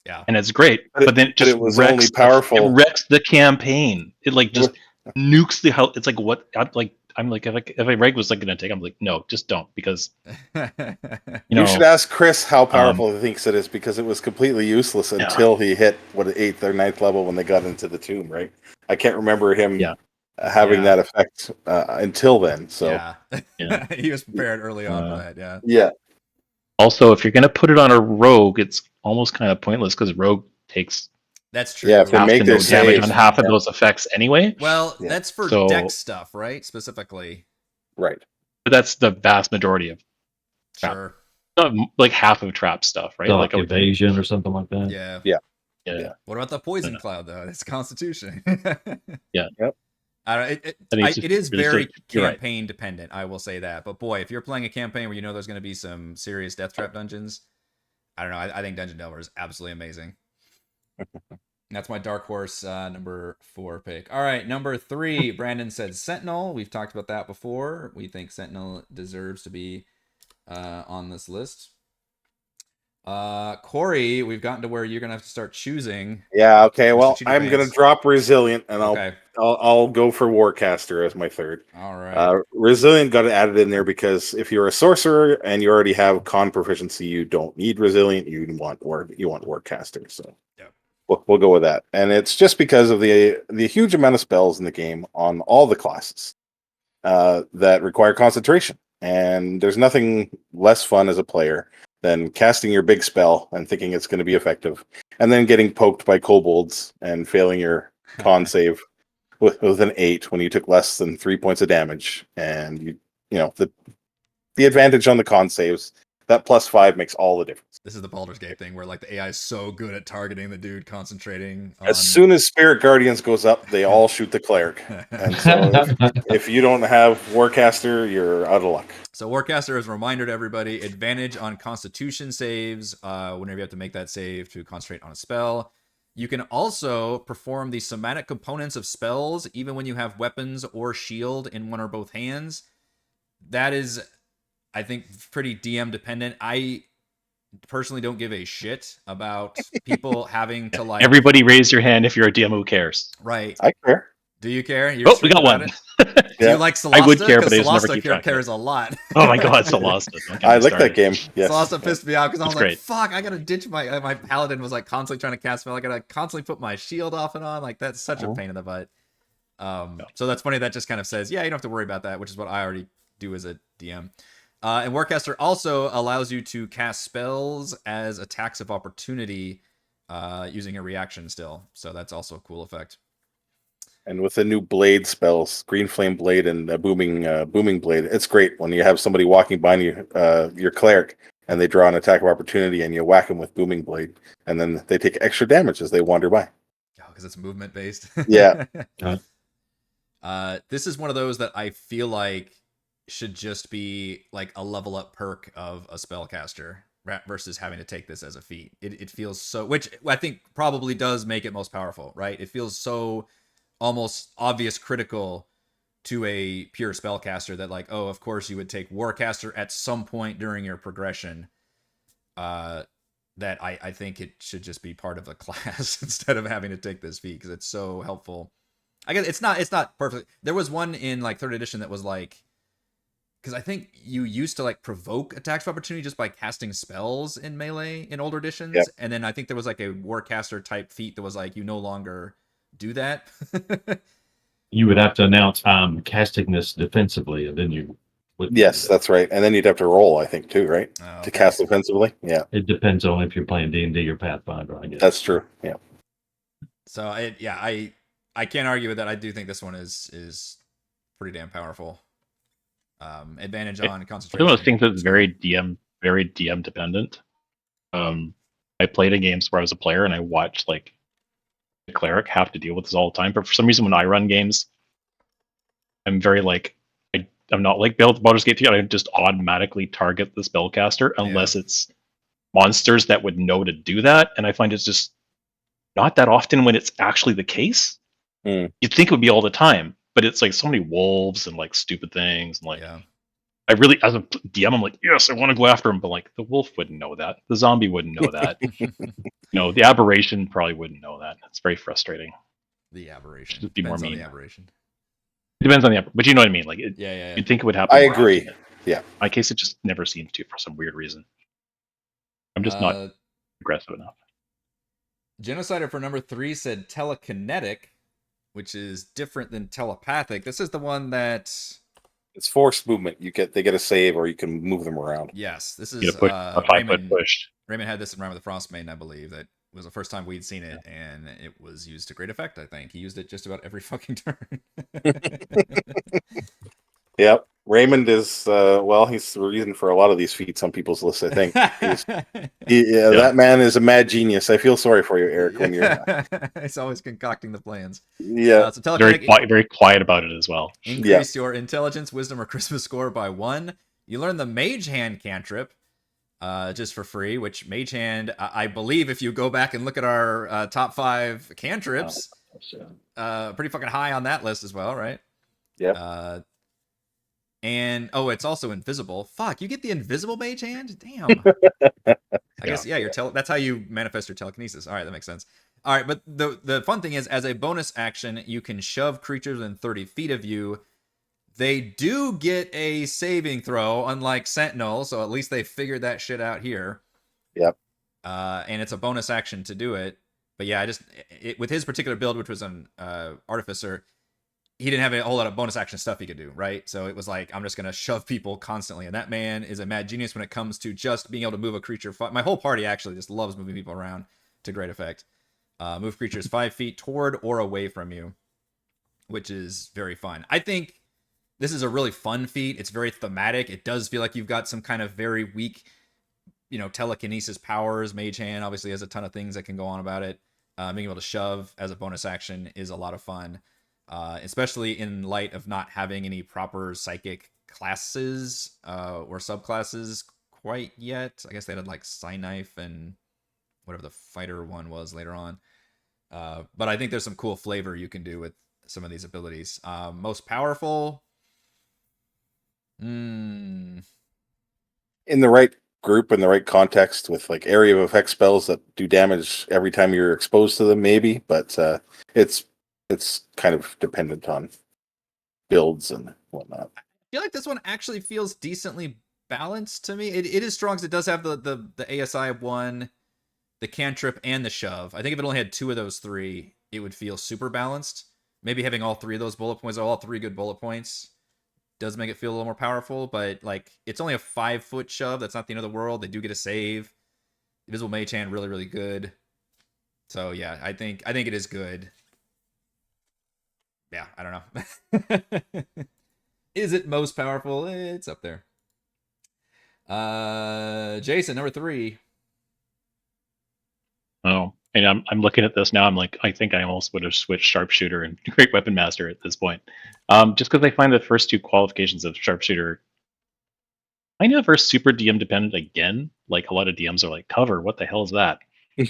Yeah, and it's great, but then it just it was wrecks only powerful. It wrecks the campaign. It like just nukes the hell. It's like what I'm like if a reg was like gonna take, I'm like no, just don't because you should ask Chris how um, powerful he thinks it is because it was completely useless until he hit 8th or 9th level when they got into the tomb. Right? I can't remember him having that effect until then. So he was prepared early on for that. Yeah. Yeah. Also, if you're gonna put it on a rogue, it's almost kind of pointless because rogue takes That's true. Yeah, if they half make to their no damage saves, on half of those effects anyway. Well, that's for deck stuff, right? Specifically. Right. But that's the vast majority of trap. Sure. Not like half of trap stuff, right? So like evasion or something like that. Yeah. What about the poison cloud though? It's Constitution. Yeah. Yep. It is very campaign dependent, I will say that. But boy, if you're playing a campaign where you know there's going to be some serious death trap dungeons, I don't know. I think Dungeon Delver is absolutely amazing. That's my dark horse number 4 pick. All right, number 3. Brandon said Sentinel. We've talked about that before. We think Sentinel deserves to be on this list. Cory, we've gotten to where you're gonna have to start choosing. Yeah. Okay. Well, I'm gonna drop Resilient, and I'll go for Warcaster as my 3rd. All right. Resilient got added in there because if you're a sorcerer and you already have con proficiency, you don't need Resilient. You want Warcaster. So we'll go with that. And it's just because of the huge amount of spells in the game on all the classes that require concentration. And there's nothing less fun as a player than casting your big spell and thinking it's going to be effective, and then getting poked by kobolds and failing your con save with an 8 when you took less than 3 points of damage. And you know the advantage on the con saves, that +5 makes all the difference. This is the Baldur's Gate thing where like the AI is so good at targeting the dude concentrating on... As soon as Spirit Guardians goes up, they all shoot the cleric. And so if you don't have Warcaster, you're out of luck. So Warcaster is a reminder to everybody, advantage on Constitution saves whenever you have to make that save to concentrate on a spell. You can also perform the somatic components of spells even when you have weapons or shield in one or both hands. That is, I think, pretty DM dependent. I personally don't give a shit about people having to like... Everybody raise your hand if you're a DM who cares. Right. I care. Do you care? We got one. Do you like Solasta? I would care, but I just never Solasta keep cares a lot. Oh my god, Solasta. I like that game. Yes. Solasta pissed me off because I was great. like, fuck, I gotta ditch my paladin was like constantly trying to cast spell. I gotta constantly put my shield off and on. Like that's such a pain in the butt. So that's funny. That just kind of says, yeah, you don't have to worry about that, which is what I already do as a DM. And Warcaster also allows you to cast spells as attacks of opportunity using a reaction still. So that's also a cool effect. And with the new blade spells, Green Flame Blade and Booming Blade, it's great when you have somebody walking by you, your cleric, and they draw an attack of opportunity, and you whack them with Booming Blade, and then they take extra damage as they wander by. Oh, because it's movement based. Yeah. This is one of those that I feel like should just be like a level up perk of a spellcaster versus having to take this as a feat. It feels so, which I think probably does make it most powerful, right? It feels so almost obvious critical to a pure spellcaster that like, oh, of course you would take Warcaster at some point during your progression. That I think it should just be part of a class instead of having to take this feat because it's so helpful. I guess it's not perfect. There was one in like 3rd edition that was like, because I think you used to like provoke attacks of opportunity just by casting spells in melee in older editions. Yep. And then I think there was like a Warcaster type feat that was like, you no longer do that. You would have to announce I'm casting this defensively, and then you Yes, that's right. And then you'd have to roll, I think, too, right? Oh, To cast offensively. Yeah, It depends on if you're playing D&D or Pathfinder, I guess. that's true. Yeah. So I can't argue with that. I do think this one is pretty damn powerful. Advantage on concentration. One of those things that's very DM dependent. I played in games where I was a player and I watched like the cleric have to deal with this all the time. But for some reason, when I run games, I'm very like I'm not like Baldur's Gate 3. I just automatically target the spellcaster unless it's monsters that would know to do that. And I find it's just not that often when it's actually the case. You'd think it would be all the time, but it's like so many wolves and like stupid things. And like, I really, as a DM, I'm like, yes, I want to go after him, but like the wolf wouldn't know that. The zombie wouldn't know that. The aberration probably wouldn't know that. It's very frustrating. The aberration. Just be more mean. On the aberration. It depends on the, but you know what I mean. Like, you'd think it would happen. I agree. Yeah. In my case, it just never seems to for some weird reason. I'm just not aggressive enough. Genocider for number 3 said telekinetic, which is different than telepathic. This is the one that it's forced movement. They get a save, or you can move them around. Yes, this is a 5-foot push. Raymond had this in Rime of the Frostmaiden, I believe. That was the first time we'd seen it, and it was used to great effect. I think he used it just about every fucking turn. Yep. Raymond is, he's the reason for a lot of these feats on people's lists, I think. That man is a mad genius. I feel sorry for you, Eric, when you're... He's always concocting the plans. Yeah. So very quiet about it as well. Increase your intelligence, wisdom, or charisma score by 1. You learn the Mage Hand cantrip just for free, which Mage Hand, I believe if you go back and look at our top 5 cantrips, pretty fucking high on that list as well, right? Yeah. And it's also invisible. Fuck, you get the invisible Mage Hand? Damn. I guess that's how you manifest your telekinesis. All right, that makes sense. All right, but the fun thing is, as a bonus action, you can shove creatures within 30 feet of you. They do get a saving throw, unlike Sentinel, so at least they figured that shit out here. Yep. And it's a bonus action to do it. But yeah, with his particular build, which was an Artificer, he didn't have a whole lot of bonus action stuff he could do, right? So it was like, I'm just going to shove people constantly. And that man is a mad genius when it comes to just being able to move a creature. My whole party actually just loves moving people around to great effect. Move creatures 5 feet toward or away from you, which is very fun. I think this is a really fun feat. It's very thematic. It does feel like you've got some kind of very weak, telekinesis powers. Mage Hand obviously has a ton of things that can go on about it. Being able to shove as a bonus action is a lot of fun. Especially in light of not having any proper psychic classes or subclasses quite yet. I guess they had like Psi Knife and whatever the fighter one was later on. But I think there's some cool flavor you can do with some of these abilities. Most powerful? In the right group, in the right context, with like area of effect spells that do damage every time you're exposed to them, maybe. But it's kind of dependent on builds and whatnot. I feel like this one actually feels decently balanced to me. It is strong because it does have the ASI 1, the cantrip, and the shove. I think if it only had 2 of those 3, it would feel super balanced. Maybe having all 3 of those bullet points, or all 3 good bullet points, does make it feel a little more powerful. But like, it's only a 5-foot shove. That's not the end of the world. They do get a save. Invisible Mage Hand, really, really good. So yeah, I think it is good. Yeah, I don't know. Is it most powerful? It's up there. Jason, number 3. Oh, and I'm looking at this now. I'm like, I think I almost would have switched Sharpshooter and Great Weapon Master at this point. Just because I find the first 2 qualifications of Sharpshooter I never super DM dependent again. Like a lot of DMs are like, cover, what the hell is that?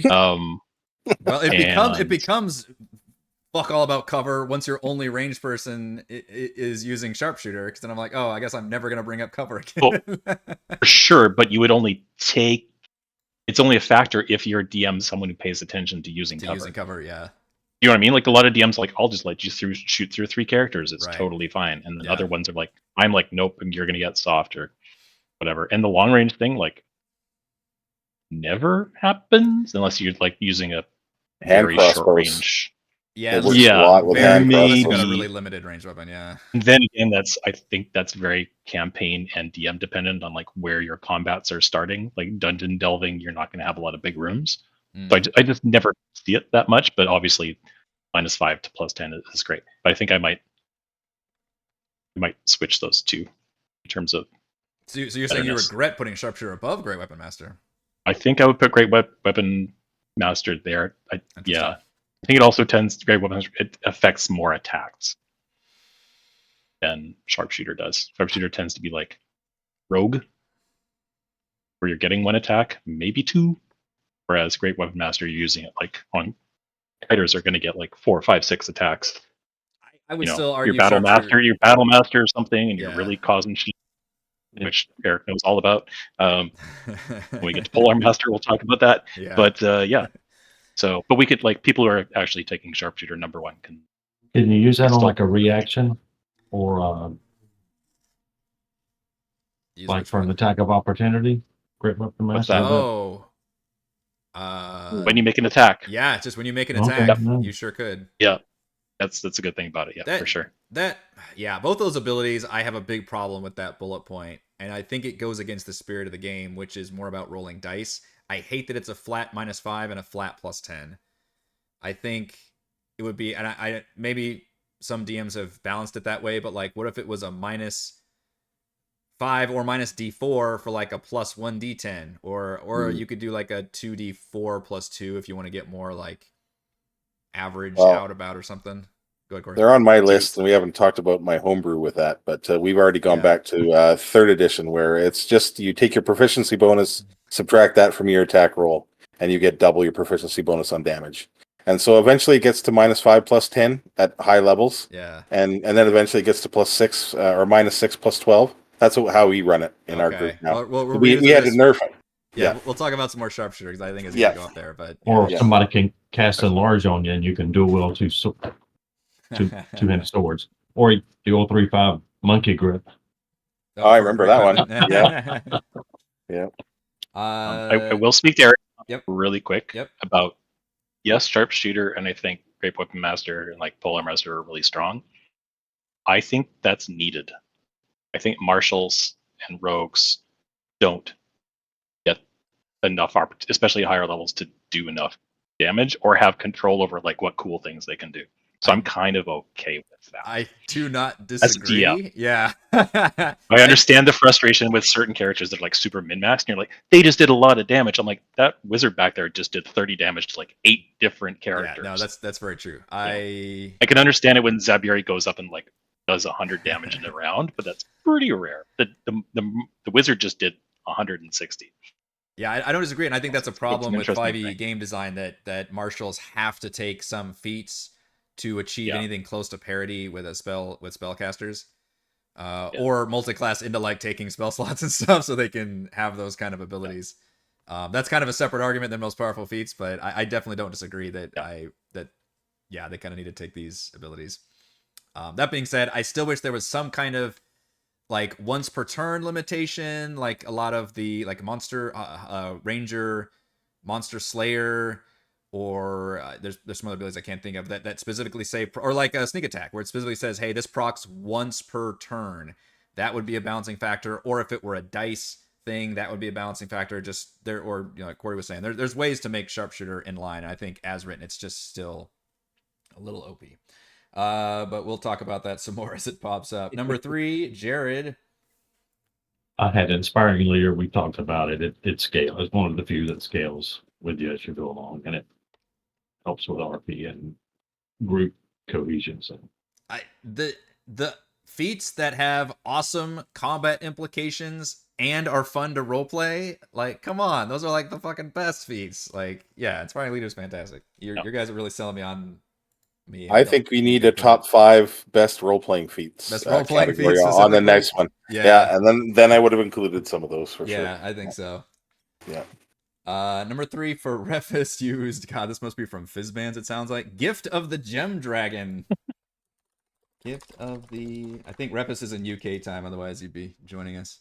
Well, it becomes fuck all about cover once your only ranged person is using Sharpshooter, because then I'm like, oh, I guess I'm never going to bring up cover again. Well, for sure, but you would only take... It's only a factor if you're DM someone who pays attention to using cover. Using cover, yeah. You know what I mean? Like a lot of DMs like, I'll just let you shoot through 3 characters. It's right. Totally fine. And then other ones are like, I'm like, nope, you're going to get soft or whatever. And the long range thing, like, never happens unless you're like using a very short range. Yeah, It works Yeah, a lot with hand Unless you crossbows. got a really limited range weapon, yeah. And then again, I think that's very campaign and DM dependent on like where your combats are starting. Like dungeon delving, you're not going to have a lot of big rooms. So I just never see it that much. But obviously, -5 to +10 is great. But I think I might switch those two in terms of. So you're saying you regret putting Sharpshooter above Great Weapon Master? I think I would put Great Weapon Master there. Yeah, I think it also Great Weapon Master, it affects more attacks than Sharpshooter does. Sharpshooter tends to be like Rogue, where you're getting 1 attack, maybe 2, whereas Great Weapon Master, you're using it like on fighters are going to get like 4, 5, 6 attacks. I would still argue your Battle Master or something, and you're really causing shit, which Eric knows all about. When we get to Polar Master, we'll talk about that. Yeah. But yeah, so but we could like people who are actually taking Sharpshooter #1 can you use that on like a reaction or like for an attack of opportunity? Great Weapon What's Master. that? Oh. When you make an attack. Yeah, just when you make an attack, you sure could. Yeah. That's a good thing about it, yeah, for sure. Both those abilities, I have a big problem with that bullet point, and I think it goes against the spirit of the game, which is more about rolling dice. I hate that it's a flat -5 and a flat +10. I think it would be, and I maybe some DMs have balanced it that way, but like, what if it was a -5 or -D4 for like a +1 D10, or you could do like a 2D4 +2 if you want to get more like average out about or something. Go ahead, Cory. They're on my list, and we haven't talked about my homebrew with that, but we've already gone back to 3rd edition, where it's just you take your proficiency bonus, subtract that from your attack roll, and you get double your proficiency bonus on damage. And so eventually it gets to -5 +10 at high levels. Yeah. And then eventually it gets to +6 or -6 +12. That's how we run it in our group now. Well, we had to nerf it. Yeah, we'll talk about some more Sharpshooter because I think it's going to go up there. But or somebody can cast enlarge on you and you can dual wield two-handed swords, or the old 3-5 monkey grip. Oh, I remember that one. Yeah. Yeah. I will speak to Eric really quick about Sharpshooter, and I think Great Weapon Master and like Polar Master are really strong. I think that's needed. I think marshals and rogues don't get enough, especially higher levels, to do enough damage or have control over like what cool things they can do. So I'm kind of okay with that. I do not disagree. Yeah. I understand the frustration with certain characters that are like super min-maxed, and you're like, they just did a lot of damage. I'm like, that wizard back there just did 30 damage to like 8 different characters. Yeah, no, that's very true. I can understand it when Zaburi goes up and like does 100 damage in a round, but that's pretty rare. The wizard just did 160. Yeah, I don't disagree, and I think that's a problem with 5e game design that marshals have to take some feats to achieve anything close to parity with spellcasters, or multi-class into like taking spell slots and stuff, so they can have those kind of abilities. That's kind of a separate argument than most powerful feats, but I definitely don't disagree that they kind of need to take these abilities. That being said, I still wish there was some kind of like once per turn limitation, like a lot of the like monster ranger, monster slayer, or there's some other abilities I can't think of that specifically say, or like a sneak attack where it specifically says, hey, this procs once per turn. That would be a balancing factor. Or if it were a dice thing, that would be a balancing factor. Just there, or like Cory was saying, there's ways to make Sharpshooter in line. I think as written, it's just still a little OP. But we'll talk about that some more as it pops up. Number 3, Jared. I had Inspiring Leader. We talked about it. It scales. It's one of the few that scales with you as you go along, and it helps with RP and group cohesion. So, the feats that have awesome combat implications and are fun to roleplay, like, come on, those are like the fucking best feats. Like, yeah, Inspiring Leader is fantastic. Your guys are really selling me on. I think we need a top 5 best role-playing feats. Best role-playing feats on the next one. Yeah, and then I would have included some of those for sure. Yeah, I think so. Yeah. Number 3 for Refus used. God, this must be from Fizzbands. It sounds like Gift of the Gem Dragon. Gift of the. I think Refus is in UK time. Otherwise, you'd be joining us.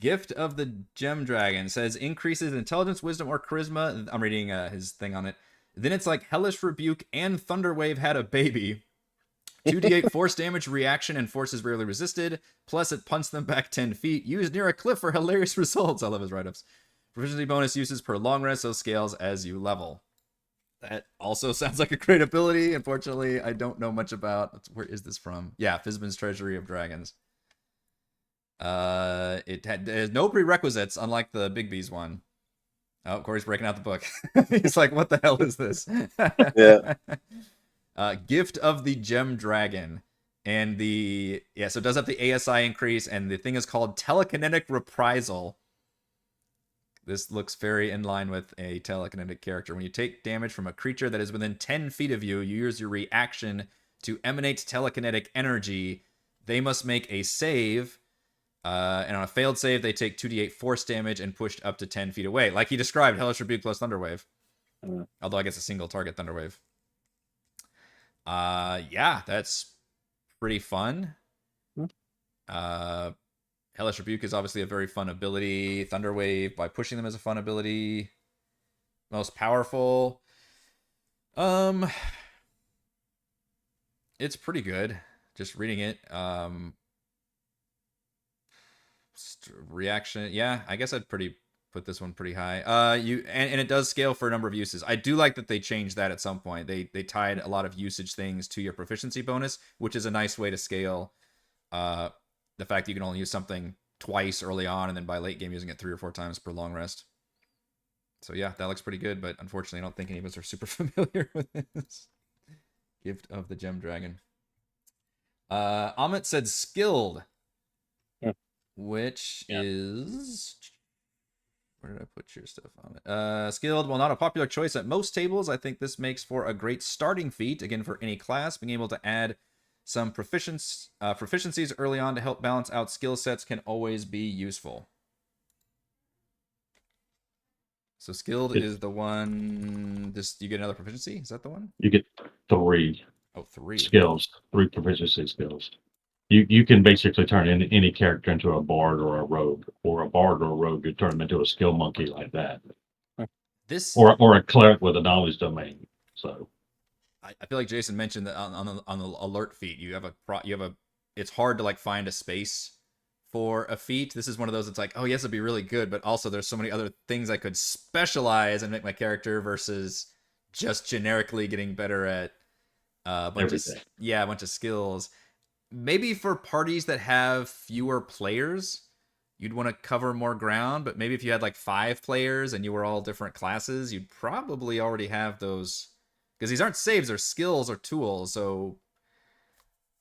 Gift of the Gem Dragon says increases intelligence, wisdom, or charisma. I'm reading his thing on it. Then it's like Hellish Rebuke and Thunderwave had a baby. 2d8 force damage reaction and force is rarely resisted. Plus, it punts them back 10 feet. Used near a cliff for hilarious results. I love his write-ups. Proficiency bonus uses per long rest, so scales as you level. That also sounds like a great ability. Unfortunately, I don't know much about. Where is this from? Yeah, Fizban's Treasury of Dragons. It has no prerequisites, unlike the Big B's one. Oh, Cory's breaking out the book. He's like, what the hell is this? Yeah. Gift of the Gem Dragon. And so it does have the ASI increase, and the thing is called Telekinetic Reprisal. This looks very in line with a telekinetic character. When you take damage from a creature that is within 10 feet of you, you use your reaction to emanate telekinetic energy. They must make a save. And on a failed save, they take 2d8 force damage and pushed up to 10 feet away. Like he described, Hellish Rebuke plus Thunderwave. Although I guess a single target Thunderwave. Yeah, that's pretty fun. Hellish Rebuke is obviously a very fun ability. Thunderwave, by pushing them, is a fun ability. Most powerful. It's pretty good. Just reading it. Reaction, yeah, I guess I'd put this one pretty high. And it does scale for a number of uses. I do like that they changed that at some point. They tied a lot of usage things to your proficiency bonus, which is a nice way to scale. The fact that you can only use something twice early on, and then by late game using it 3 or 4 times per long rest. So yeah, that looks pretty good. But unfortunately, I don't think any of us are super familiar with this. Gift of the Gem Dragon. Amit said skilled. Which is... Where did I put your stuff on it? Skilled, while not a popular choice at most tables, I think this makes for a great starting feat, again, for any class. Being able to add some proficiencies early on to help balance out skill sets can always be useful. So skilled is the one... You get another proficiency? Is that the one? You get 3. Oh, 3. Skills. 3 proficiency skills. You can basically turn any character into a bard or a rogue, or a bard or a rogue. You turn them into a skill monkey like that, or a cleric with a knowledge domain. So, I feel like Jason mentioned that on the alert feat, it's hard to like find a space for a feat. This is one of those. It's like, oh yes, it'd be really good, but also there's so many other things I could specialize and make my character versus just generically getting better at a bunch of skills. Maybe for parties that have fewer players, you'd want to cover more ground. But maybe if you had like 5 players and you were all different classes, you'd probably already have those. Because these aren't saves, they're skills or tools. So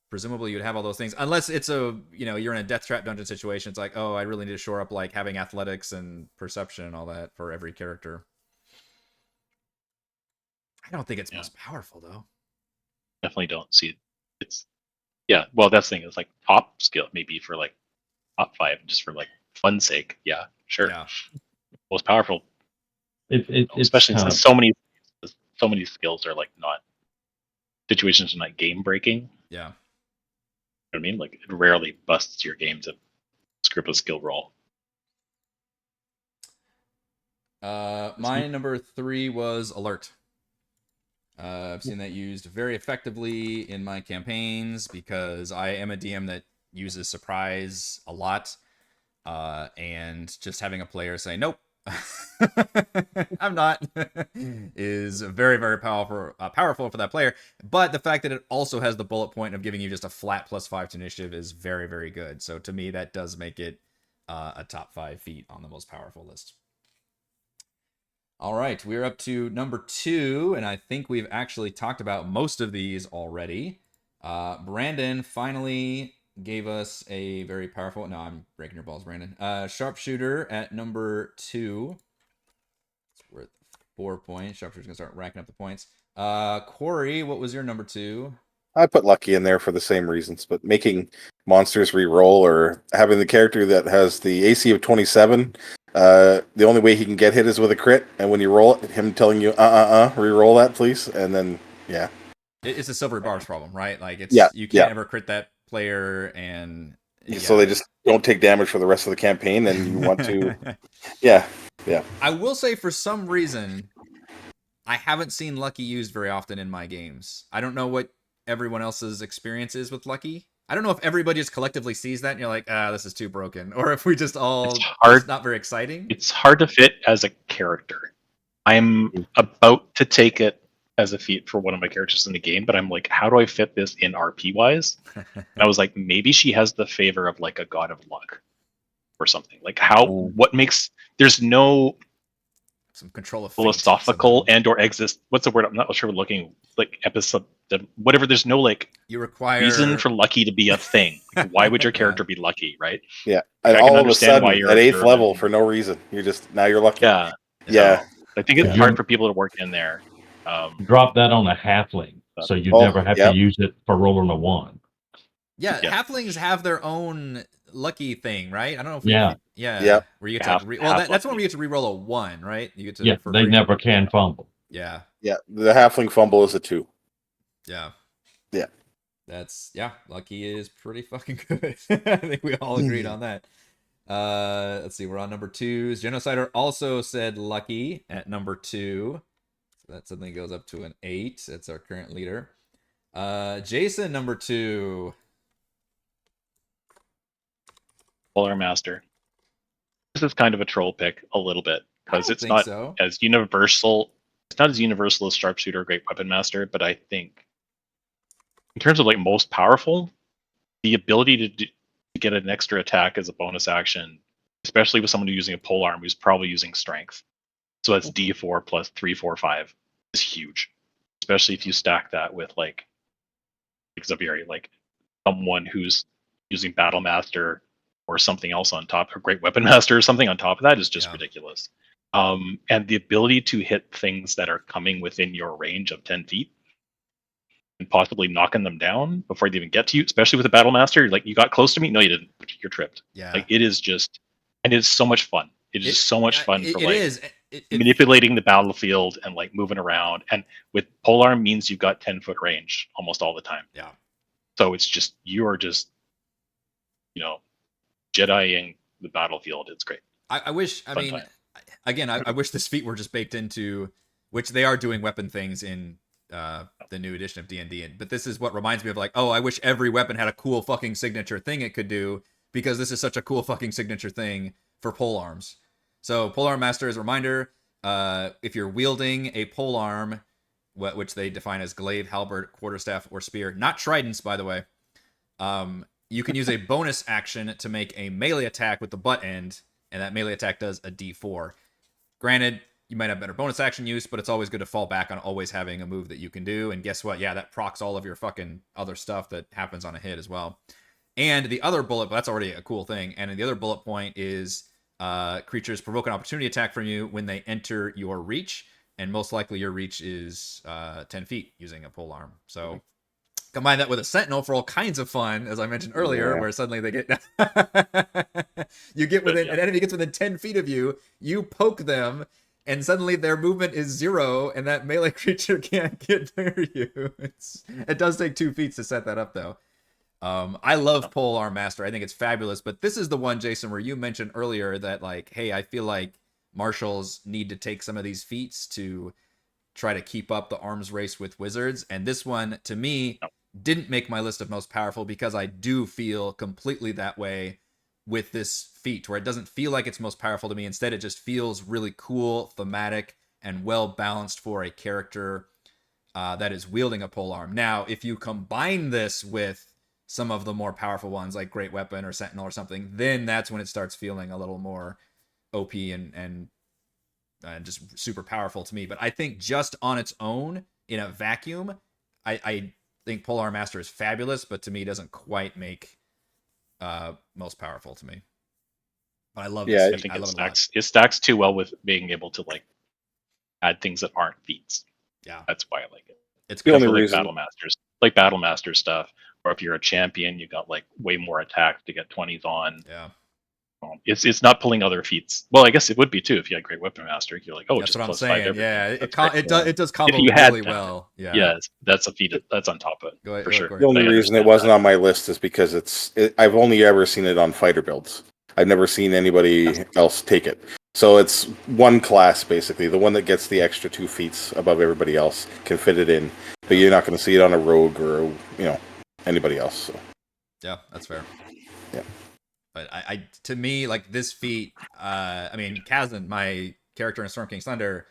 presumably you'd have all those things. Unless it's you're in a death trap dungeon situation. It's like, oh, I really need to shore up like having athletics and perception and all that for every character. I don't think it's most powerful, though. Definitely don't see it's... Yeah, well, that's the thing. It's like top skill, maybe for like top 5, just for like fun's sake. Yeah, sure. Yeah. Most powerful. Especially since so many skills are like not situations are not game breaking. Yeah. You know what I mean? Like it rarely busts your game to script a skill roll. My number 3 was alert. I've seen that used very effectively in my campaigns because I am a DM that uses surprise a lot. And just having a player say, nope, I'm not, is very, very powerful for that player. But the fact that it also has the bullet point of giving you just a flat +5 to initiative is very, very good. So to me, that does make it a top 5 feat on the most powerful list. All right, we're up to number 2, and I think we've actually talked about most of these already. Brandon finally gave us a very powerful... No, I'm breaking your balls, Brandon. Sharpshooter at number 2. It's worth 4 points. Sharpshooter's going to start racking up the points. Cory, what was your number 2? I put Lucky in there for the same reasons, but making monsters re-roll or having the character that has the AC of 27... the only way he can get hit is with a crit, and when you roll it, him telling you, re-roll that, please, and then, yeah. It's a silver bars problem, right? Like, you can't ever crit that player, and... So they just don't take damage for the rest of the campaign, and you want to... Yeah. I will say, for some reason, I haven't seen Lucky used very often in my games. I don't know what everyone else's experience is with Lucky. I don't know if everybody just collectively sees that and you're like, this is too broken, or if we just all it's not very exciting. It's hard to fit as a character. I'm about to take it as a feat for one of my characters in the game, but I'm like, how do I fit this in RP wise? And I was like, maybe she has the favor of like a god of luck or something. Like what makes there's no some control of philosophical and or exist. What's the word? I'm not sure. We're looking like episode whatever. There's no like you require reason for lucky to be a thing. Like, why would your character be lucky, right? Yeah, like, and all of a sudden at 8th level for no reason, you're lucky. Yeah. Yeah. So, I think it's hard for people to work in there. Drop that on a halfling, so you never have to use it for rolling a 1. Yeah, halflings have their own lucky thing, right? I don't know if where you get to that's when we get to reroll a 1, right? You get to they never can fumble. Yeah. Yeah, the halfling fumble is a 2. Yeah. Yeah. That's lucky is pretty fucking good. I think we all agreed on that. Let's see, we're on number 2s. Genocider also said lucky at number 2. So that suddenly goes up to an 8. That's our current leader. Jason, number 2. Polar Master. This is kind of a troll pick a little bit because it's not as universal. It's not as universal as Sharpshooter or Great Weapon Master, but I think in terms of like most powerful, the ability to get an extra attack as a bonus action, especially with someone who's using a polearm who's probably using strength. So that's D4 plus 3, 4, 5 is huge, especially if you stack that with like Xavier, like someone who's using Battle Master or something else on top, or Great Weapon Master or something on top of that is just ridiculous. And the ability to hit things that are coming within your range of 10 feet and possibly knocking them down before they even get to you, especially with a Battle Master, you're like, you got close to me? No, you didn't. You're tripped. Yeah. Like it is just, and it's so much fun. It is so much fun for like manipulating the battlefield and like moving around. And with polearm means you've got 10-foot range almost all the time. Yeah. So it's just, you are just, Jediing the battlefield. It's great. I wish, I mean, again, I wish this feat were just baked into, which they are doing weapon things in the new edition of D&D. But this is what reminds me of like, I wish every weapon had a cool fucking signature thing it could do, because this is such a cool fucking signature thing for polearms. So polearm master, as a reminder, if you're wielding a polearm, which they define as glaive, halberd, quarterstaff, or spear, not tridents, by the way, you can use a bonus action to make a melee attack with the butt end, and that melee attack does a D4. Granted, you might have better bonus action use, but it's always good to fall back on always having a move that you can do. And guess what? Yeah, that procs all of your fucking other stuff that happens on a hit as well. And the other bullet, that's already a cool thing. And the other bullet point is creatures provoke an opportunity attack from you when they enter your reach. And most likely your reach is 10 feet using a polearm. So combine that with a sentinel for all kinds of fun, as I mentioned earlier, where suddenly they get you get within an enemy gets within 10 feet of you, you poke them, and suddenly their movement is 0, and that melee creature can't get near you. It does take 2 feats to set that up, though. I love Polearm Master. I think it's fabulous. But this is the one, Jason, where you mentioned earlier that, like, hey, I feel like marshals need to take some of these feats to try to keep up the arms race with wizards. And this one, to me, didn't make my list of most powerful, because I do feel completely that way with this feat, where it doesn't feel like it's most powerful to me. Instead, it just feels really cool, thematic, and well balanced for a character that is wielding a polearm. Now, if you combine this with some of the more powerful ones like Great Weapon or Sentinel or something, then that's when it starts feeling a little more OP and just super powerful to me. But I think just on its own, in a vacuum, I think Polearm Master is fabulous, but to me doesn't quite make most powerful to me. But I love this. I think it stacks too well with being able to like add things that aren't feats. Yeah, that's why I like it. It's the only like reason. Battle Master stuff, or if you're a champion, you got like way more attack to get 20s on. Yeah. It's not pulling other feats. Well, I guess it would be too if you had Great Weapon Master. You're like, that's just what I'm saying. Yeah, it does combo really well. Yeah. Yes, that's a feat. That's on top of it for sure. The only reason it wasn't on my list is because I've only ever seen it on fighter builds. I've never seen anybody else take it. So it's one class, basically. The one that gets the extra 2 feats above everybody else can fit it in. But you're not going to see it on a rogue or, anybody else. So. Yeah, that's fair. Yeah. But I to me, like, this feat, I mean, Kazan, my character in Storm King's Thunder,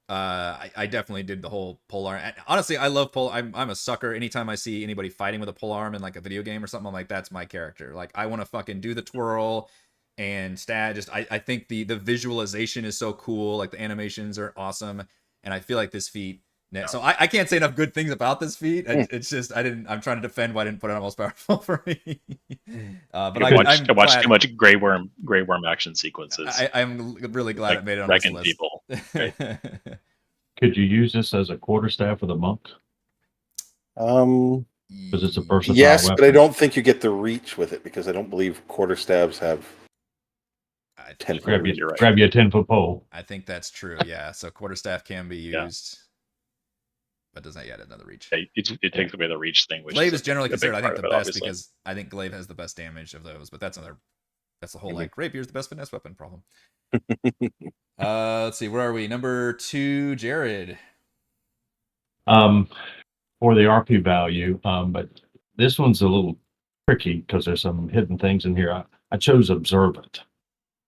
I definitely did the whole polearm. And honestly, I love pole. I'm a sucker. Anytime I see anybody fighting with a polearm in like a video game or something, I'm like, that's my character. Like, I want to fucking do the twirl and stat. Just I think the visualization is so cool. Like, the animations are awesome, and I feel like this feat. So I can't say enough good things about this feat. It's just I'm trying to defend why I didn't put it on most powerful for me. But I watched too much Grey Worm action sequences. I'm really glad like it made it on this list. People. Right? Could you use this as a quarterstaff with a monk? Because it's a versatile yes, weapon. but I don't think you get the reach with it because I don't believe quarterstabs have 10 grab you a 10-foot pole. I think that's true. Yeah, so quarterstaff can be used, but doesn't yet another reach. It takes away the reach thing. Which Glaive is generally considered, I think, the best obviously. Because I think Glaive has the best damage of those. But that's the whole like rapier's the best finesse weapon problem. Let's see, where are we? Number 2, Jared. For the RP value, but this one's a little tricky because there's some hidden things in here. I chose Observant.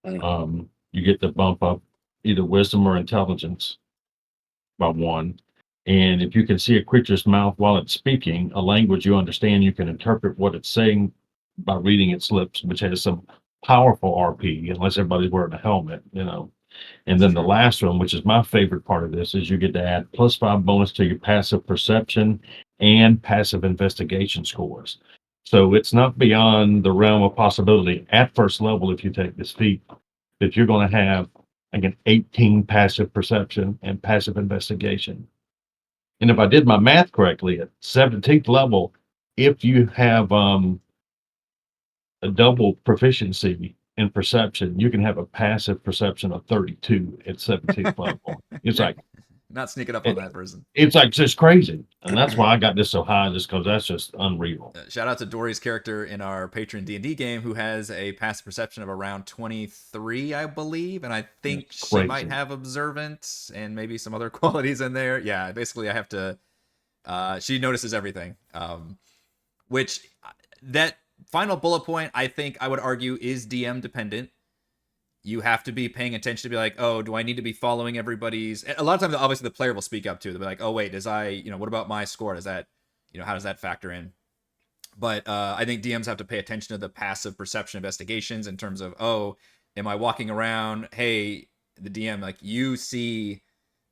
You get to bump up either wisdom or intelligence by 1. And if you can see a creature's mouth while it's speaking, a language you understand, you can interpret what it's saying by reading its lips, which has some powerful RP, unless everybody's wearing a helmet, And then the last one, which is my favorite part of this, is you get to add +5 bonus to your passive perception and passive investigation scores. So it's not beyond the realm of possibility at first level, if you take this feat, that you're going to have like an 18 passive perception and passive investigation. And if I did my math correctly, at 17th level, if you have a double proficiency in perception, you can have a passive perception of 32 at 17th level. It's like not sneaking up on that person. It's like just crazy, and that's why I got this so high, just because that's just unreal. Shout out to Dory's character in our Patreon D&D game, who has a passive perception of around 23, I believe, and I think she might have observant and maybe some other qualities in there. Yeah, basically, I have to. She notices everything, which that final bullet point, I think I would argue, is DM dependent. You have to be paying attention to be like, oh, do I need to be following everybody's? A lot of times, obviously, the player will speak up too. They'll be like, oh, wait, what about my score? Does that, how does that factor in? But I think DMs have to pay attention to the passive perception investigations in terms of, oh, am I walking around? Hey, the DM, like, you see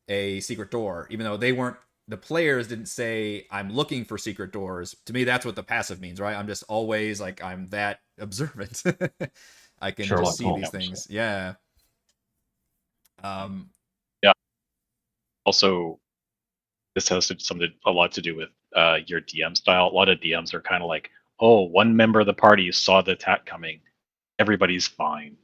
a secret door, even though the players didn't say, I'm looking for secret doors. To me, that's what the passive means, right? I'm just always like, I'm that observant. I can just see these things. Yeah. Yeah. Also, this has a lot to do with your DM style. A lot of DMs are kind of like, oh, one member of the party saw the attack coming. Everybody's fine.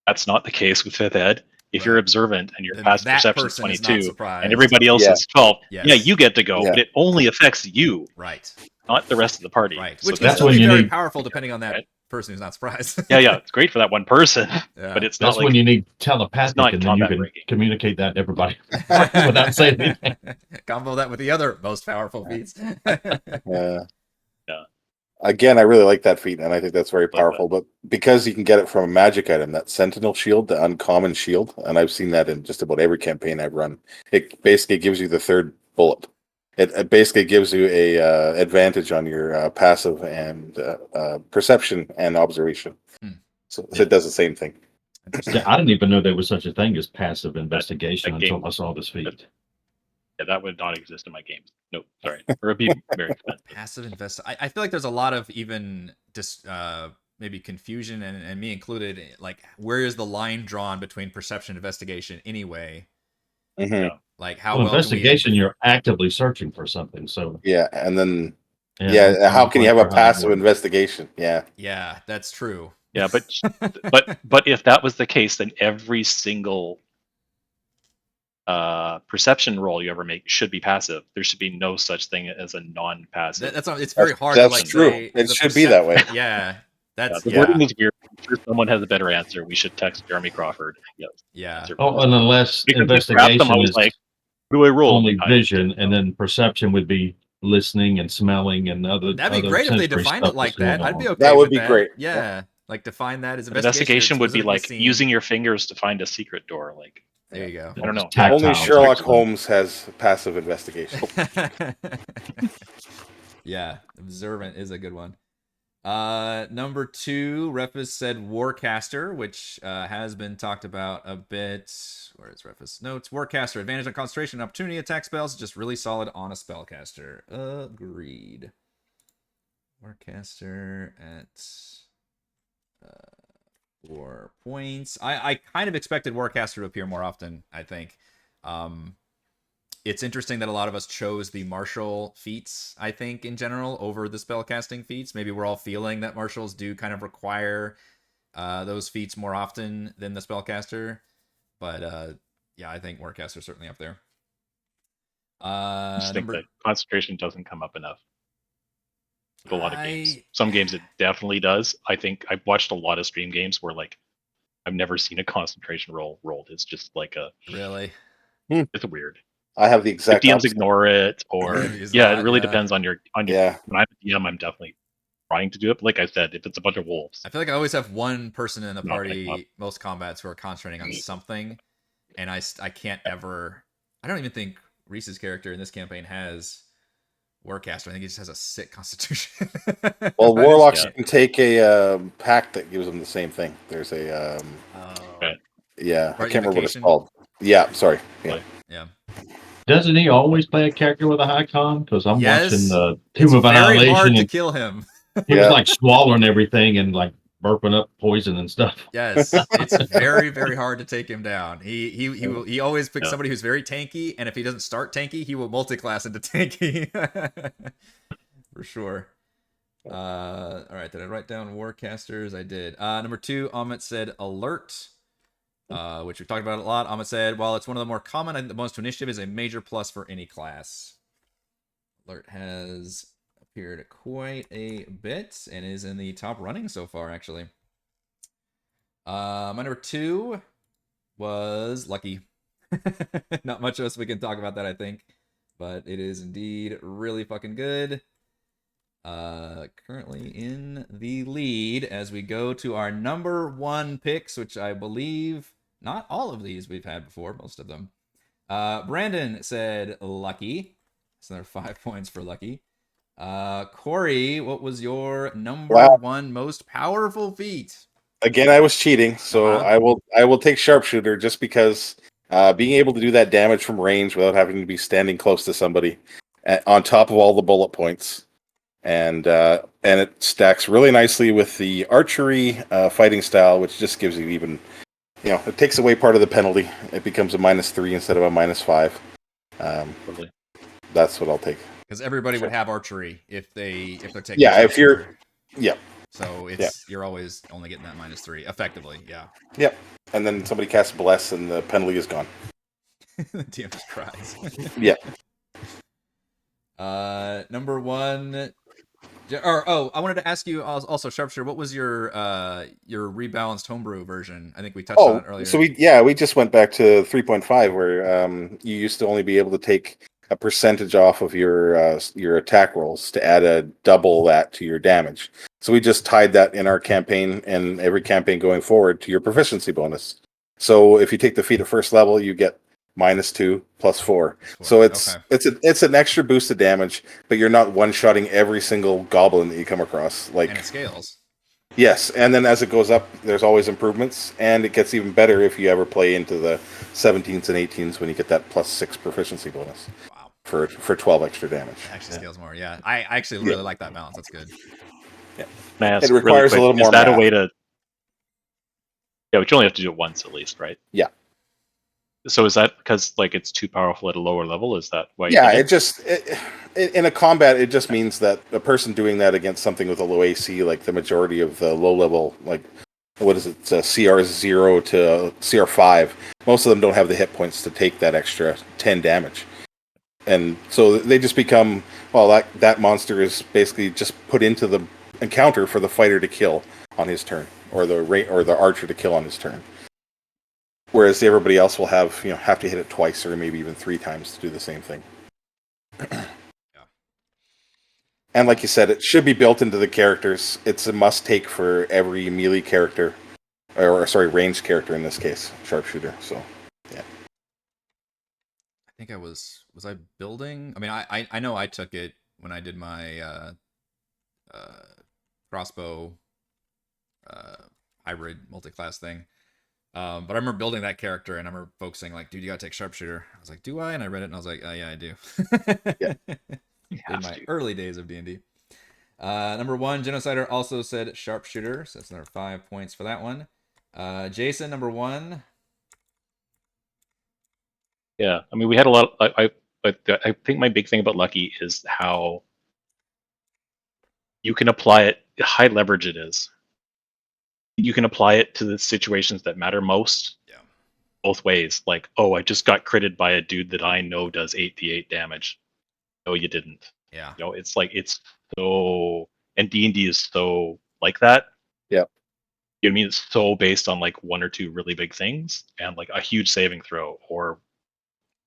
That's not the case with 5th Ed. If you're observant and your passive perception is 22 and everybody else is 12, you get to go, but it only affects you. Right. Not the rest of the party. Right. Which can still be very powerful depending on that person who's not surprised. Yeah, it's great for that one person, but it's that's not when you need telepathic, and then you can communicate that to everybody without saying anything. Combo that with the other most powerful feats. Yeah. Again, I really like that feat, and I think that's very powerful. But because you can get it from a magic item, that Sentinel Shield, the uncommon shield, and I've seen that in just about every campaign I've run. It basically gives you the 3rd bullet. It basically gives you a advantage on your passive and perception and observation. So it does the same thing. Yeah, I didn't even know there was such a thing as passive investigation until I saw this feat. Yeah, that would not exist in my games. No, sorry. Or it'd be very expensive. Passive invest. I feel like there's a lot of even just maybe confusion, and me included. Like, where is the line drawn between perception and investigation anyway? Mm-hmm. Like, how investigation, you're actively searching for something. So and then how can you have a passive investigation? Yeah, that's true. Yeah, but if that was the case, then every single perception roll you ever make should be passive. There should be no such thing as a non-passive. It's very hard. That's true. It should be that way. Yeah, that's the wording is weird. sure someone has a better answer. We should text Jeremy Crawford. Yes. Yeah. Oh, and unless Because investigation I was is like, who do I roll? only vision, and then perception would be listening and smelling and other. That'd be great if they defined it like that. I'd be okay. That would with be that. great. Yeah, like define that as Investigation would be like scene. using your fingers to find a secret door. Like there you go. I don't know. Only Sherlock Holmes has passive investigation. Yeah, observant is a good one. Number 2, Refus said Warcaster, which has been talked about a bit. Where is Refus? Notes. Warcaster, advantage on concentration and opportunity attack spells, just really solid on a spellcaster. Agreed. Warcaster at 4 points. I kind of expected Warcaster to appear more often, I think. It's interesting that a lot of us chose the martial feats, I think, in general, over the spellcasting feats. Maybe we're all feeling that martials do kind of require those feats more often than the spellcaster. But yeah, I think Warcaster's certainly up there. I just think that concentration doesn't come up enough with a lot of games. Some games it definitely does. I think I've watched a lot of stream games where like I've never seen a concentration roll rolled. It's just like a really, it's weird. I have the exact DMs opposite. ignore it, or it really depends on your Yeah. When I'm a DM, I'm definitely trying to do it. But like I said, if it's a bunch of wolves, I feel like I always have one person in the party, most combats, who are concentrating on something, and I can't ever. I don't even think Reese's character in this campaign has Warcaster. I think he just has a sick constitution. Well, warlocks can take a pact that gives them the same thing. There's a yeah, I can't remember what it's called. Yeah, sorry. Yeah. Doesn't he always play a character with a high con? Because I'm watching the Tomb of Annihilation. Annihilation. Very hard to kill him. He was like swallowing everything and like burping up poison and stuff. Yes, it's very, very hard to take him down. He always picks somebody who's very tanky, and if he doesn't start tanky, he will multi-class into tanky. For sure. All right, did I write down Warcasters? I did. Number 2, Amit said Alert, which we've talked about a lot. Amit said, while it's one of the more common and the most to initiative, is a major plus for any class. Alert has appeared quite a bit and is in the top running so far, actually. My number 2 was Lucky. Not much else we can talk about that, I think, but it is indeed really fucking good. Currently in the lead as we go to our number 1 picks, which I believe not all of these we've had before, most of them. Brandon said Lucky, so there are 5 points for Lucky. Cory, what was your number 1 most powerful feat? Again, I was cheating, so I will take Sharpshooter just because being able to do that damage from range without having to be standing close to somebody, on top of all the bullet points, and it stacks really nicely with the archery fighting style, which just gives you even, it takes away part of the penalty. It becomes a -3 instead of a -5. That's what I'll take. Because everybody would have archery if they're taking. Yeah, if you're. Yeah. So you're always only getting that -3 effectively. Yeah. Yep. And then somebody casts Bless, and the penalty is gone. The DM just cries. Yeah. Number 1. I wanted to ask you also, Sharpshooter, what was your rebalanced homebrew version? I think we touched on it earlier. So we just went back to 3.5 where you used to only be able to take a percentage off of your attack rolls to add a double that to your damage. So we just tied that in our campaign and every campaign going forward to your proficiency bonus. So if you take the feat at first level, you get -2 +4. So it's an extra boost of damage, but you're not one-shotting every single goblin that you come across. And it scales. Yes, and then as it goes up, there's always improvements, and it gets even better if you ever play into the 17s and 18s when you get that +6 proficiency bonus. Wow. For 12 extra damage. It actually scales more, yeah. I actually really like that balance. That's good. Yeah. It requires a little more math. Is that a way to... Yeah, but you only have to do it once at least, right? Yeah. So is that because it's too powerful at a lower level? Is that why? Yeah, in a combat, it just means that a person doing that against something with a low AC, like the majority of the low level, what is it, CR0 to CR5, most of them don't have the hit points to take that extra 10 damage. And so they just become, that monster is basically just put into the encounter for the fighter to kill on his turn. or the archer to kill on his turn. Whereas everybody else will have to hit it twice or maybe even 3 times to do the same thing. Yeah. And like you said, it should be built into the characters. It's a must-take for every melee character, or sorry, ranged character in this case, sharpshooter. So, yeah. I think was I building? I mean, I know I took it when I did my crossbow hybrid multi-class thing. But I remember building that character, and I remember folks saying, like, dude, you gotta take sharpshooter. I was like, do I? And I read it, and I was like, oh, yeah, I do. Yeah. In my early days of D&D. Number 1, Genocider also said sharpshooter, so that's another 5 points for that one. Jason, number 1. Yeah, I mean, we had a lot. I think my big thing about Lucky is how you can apply it. High leverage it is. You can apply it to the situations that matter most. Yeah. Both ways. Like, oh, I just got critted by a dude that I know does 8d8 damage. No, you didn't. Yeah. It's like it's so, and D&D is so like that. Yeah. You know what I mean? It's so based on like 1 or 2 really big things and like a huge saving throw, or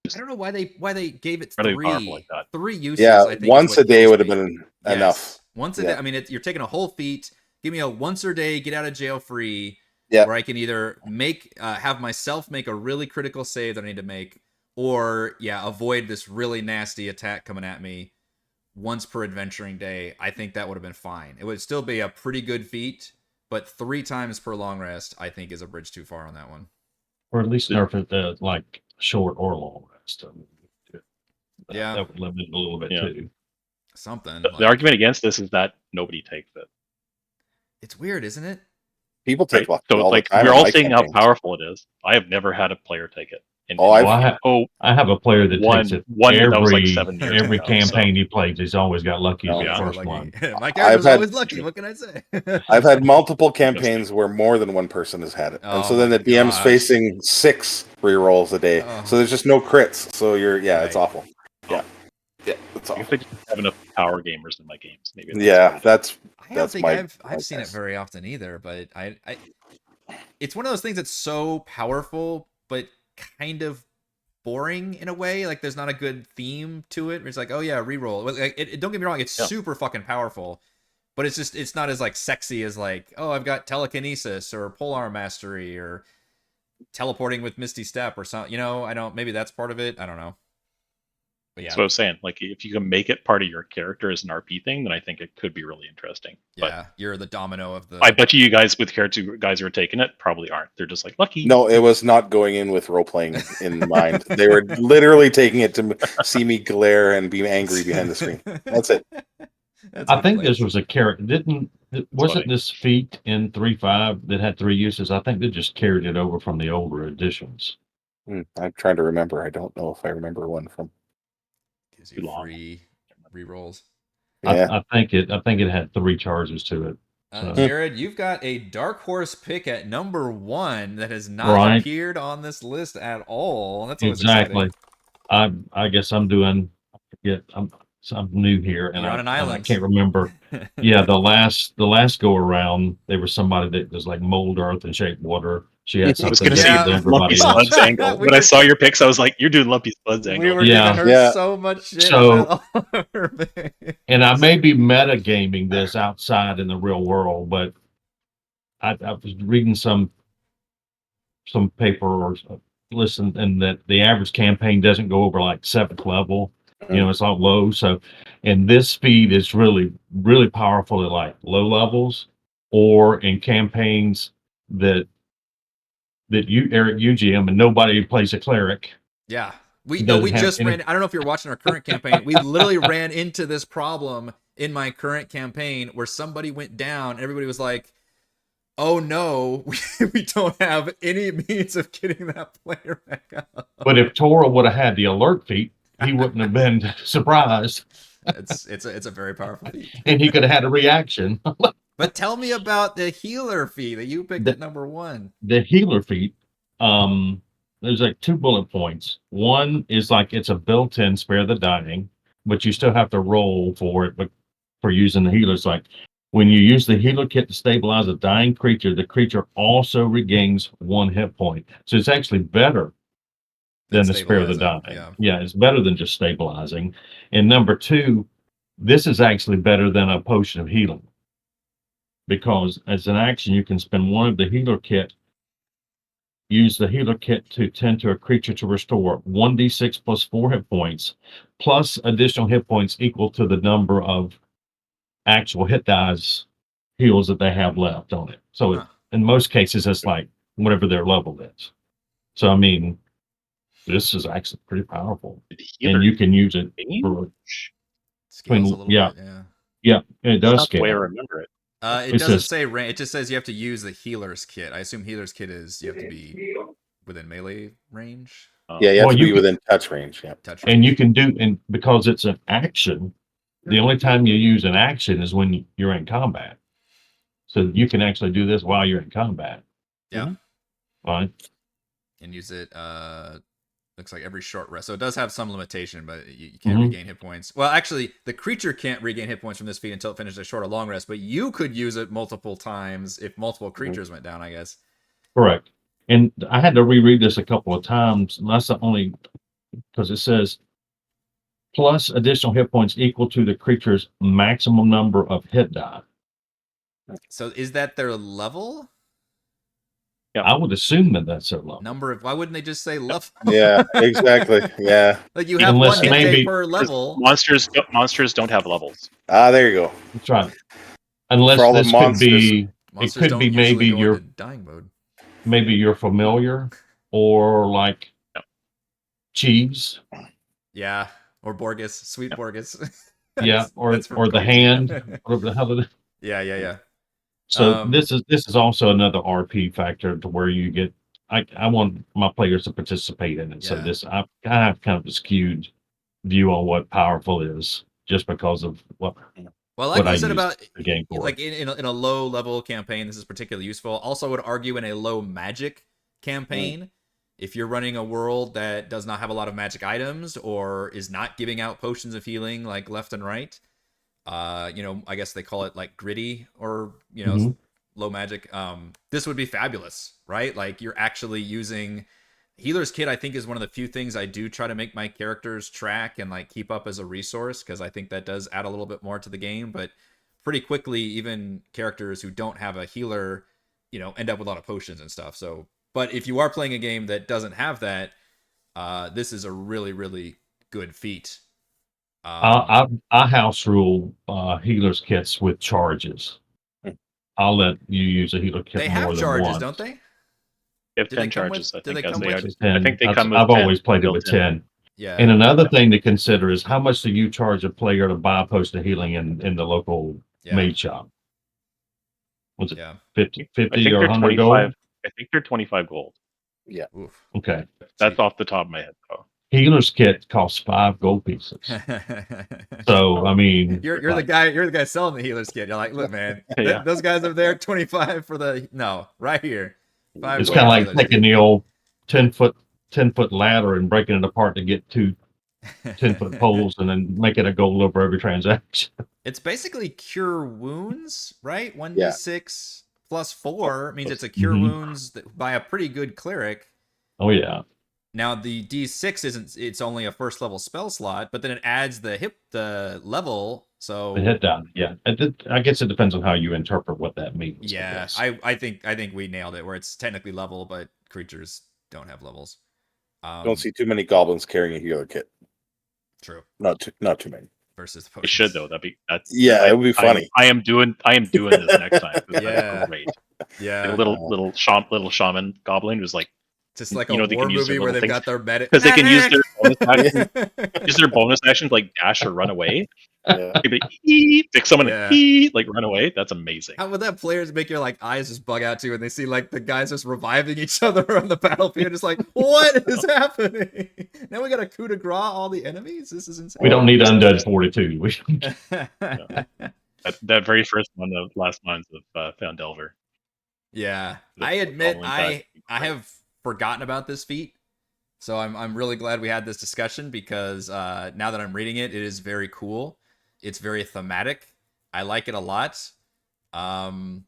I don't know why they gave it really 3 like that. 3 uses. Yeah, I think once a day would have me. been enough. Once a day. I mean, you're taking a whole feat. Give me a once a day, get out of jail free. Yeah. Where I can either have myself make a really critical save that I need to make, or avoid this really nasty attack coming at me once per adventuring day. I think that would have been fine. It would still be a pretty good feat, but 3 times per long rest, I think, is a bridge too far on that one. Or at least nerf it like short or long rest. Yeah. That would limit it a little bit too. Something. The argument against this is that nobody takes it. It's weird, isn't it? People take Right? Lucky So all like the time. we're on all my seeing how campaigns. powerful it is. I have never had a player take it. I have a player that takes it that was like every 7 years every ago, campaign he plays. He's always got Lucky as the Yeah. first one. My character's always lucky. What can I say? I've had multiple campaigns where more than one person has had it, and so then the DM's facing 6 rerolls a day. So there's just no crits. So it's awful. Yeah, it's awful. I think I have enough power gamers in my games. Maybe. I don't think I've seen it very often either, but I it's one of those things that's so powerful, but kind of boring in a way. Like there's not a good theme to it. It's like, oh yeah, reroll. Like, don't get me wrong, it's super fucking powerful, but it's not as like sexy as like, oh, I've got telekinesis or polearm mastery or teleporting with Misty Step or something. Maybe that's part of it. I don't know. But That's what I was saying. Like, if you can make it part of your character as an RP thing, then I think it could be really interesting. Yeah, you're the domino of the. I bet you guys with guys who are taking it probably aren't. They're just like Lucky. No, it was not going in with role playing in mind. They were literally taking it to see me glare and be angry behind the screen. That's it. I think this was a character. Wasn't this feat in 3.5 that had 3 uses? I think they just carried it over from the older editions. I'm trying to remember. I don't know if I remember one from. Gives you free rerolls. Yeah. I think it had 3 charges to it. So. Jared, you've got a dark horse pick at number 1 that has not appeared on this list at all. That's always exciting. I guess I'm doing. I forget. I'm new here, and You're on an island. I can't remember. Yeah, the last go around, there was somebody that was like mold, earth, and shape water. She had something to say to everybody else. Angle. When I saw your picks, I was like, "You're doing Lumpy Spud's angle." We were giving her so much shit. And I may be metagaming this outside in the real world, but I was reading some paper or listen, and that the average campaign doesn't go over like 7th level. It's all low. So, and this speed is really, really powerful at like low levels or in campaigns that you, Eric, GM, and nobody plays a cleric. Yeah. We just ran. I don't know if you're watching our current campaign. We literally ran into this problem in my current campaign where somebody went down and everybody was like, oh no, we don't have any means of getting that player back up. But if Tora would have had the alert feat, he wouldn't have been surprised. It's a very powerful feat. And he could have had a reaction. But tell me about the healer feat that you picked at number 1. The healer feat, there's like 2 bullet points. One is like it's a built-in spare the dying, but you still have to roll for it. But for using the healers, like When you use the healer kit to stabilize a dying creature, the creature also regains 1 hit point. So it's actually better than the Spare the Dying. Yeah, it's better than just stabilizing. And number 2, this is actually better than a potion of healing. Because as an action, you can spend 1 of the healer kit, use the healer kit to tend to a creature to restore 1d6 plus 4 hit points, plus additional hit points equal to the number of actual hit dice heals that they have left on it. So in most cases, it's like whatever their level is. So, I mean, this is actually pretty powerful. And you can use it for scales a little bit, Yeah, it does That's scale. the way I remember it. It doesn't say range. It just says you have to use the healer's kit. I assume healer's kit is you have to be within melee range. Yeah, you have to be within touch range. Yeah. Touch range. And you can do, and because it's an action, the only time you use an action is when you're in combat. So you can actually do this while you're in combat. Yeah. Right. And use it, looks like every short rest. So it does have some limitation, but you can't regain hit points. Well, actually, the creature can't regain hit points from this feat until it finishes a short or long rest, but you could use it multiple times if multiple creatures went down, I guess. Correct. And I had to reread this a couple of times, and that's the only, because it says plus additional hit points equal to the creature's maximum number of hit die. So is that their level? Yeah, I would assume that that's their level. Number of, why wouldn't they just say level? Yeah, exactly. Yeah. Like you have Unless 1 hit day per level. Monsters don't have levels. Ah, there you go. That's right. Unless For all this the could monsters. be, Monsters it could be maybe your dying mode. Maybe your familiar or like Cheese. Yeah, or Borgus, sweet Borgus. Yeah, or the hand. Whatever the hell it is. Yeah. So this is also another RP factor to where you get. I want my players to participate in it. So I have kind of a skewed view on what powerful is, just because of what. Well, like you said about the game for. Like in a low level campaign, this is particularly useful. Also, would argue in a low magic campaign, if you're running a world that does not have a lot of magic items or is not giving out potions of healing like left and right, I guess they call it like gritty or low magic. This would be fabulous, right? Like you're actually using Healer's Kit. I think is one of the few things I do try to make my characters track and like keep up as a resource, because I think that does add a little bit more to the game. But pretty quickly, even characters who don't have a healer, end up with a lot of potions and stuff. So, but if you are playing a game that doesn't have that, this is a really, really good feat. I house rule healer's kits with charges. I'll let you use a healer kit. They have charges, don't they? They have 10 charges, I think. I think they come with 10. I've always played it with 10. Yeah. And another thing to consider is how much do you charge a player to buy a potion of healing in the local maid shop? Was it 50 or 100 gold? I think they're 25 gold. Yeah. Oof. Okay. That's off the top of my head, though. Healer's kit costs 5 gold pieces. So I mean, you're the guy selling the healer's kit. You're like, look, man, those guys over there, 25 for the right here. It's kind of like taking the old 10-foot ladder and breaking it apart to get 2 10-foot poles and then making a gold over every transaction. It's basically cure wounds, right? 1d6 plus 4 means it's a cure wounds by a pretty good cleric. Oh yeah. Now the D6 it's only a first level spell slot, but then it adds the level. So the hit down. Yeah. I guess it depends on how you interpret what that means. Yeah. I think we nailed it, where it's technically level, but creatures don't have levels. Don't see too many goblins carrying a healer kit. True. Not too many. Versus the potions. It should though. It would be funny. I am doing this next time. Yeah. Great. Yeah. Like a little shaman goblin was like, just like a war movie where they've got their medic, because they can use their bonus actions like dash or run away. Yeah. Pick someone like run away. That's amazing. How would that players make your like eyes just bug out too when they see like the guys just reviving each other on the battlefield? Just like, what is happening? Now we got a coup de grace all the enemies. This is insane. We don't need undead fortitude. That very first one of last lines of Found Delver. Yeah, I admit I have forgotten about this feat, so I'm really glad we had this discussion, because now that I'm reading it, it is very cool. It's very thematic. I like it a lot. Whether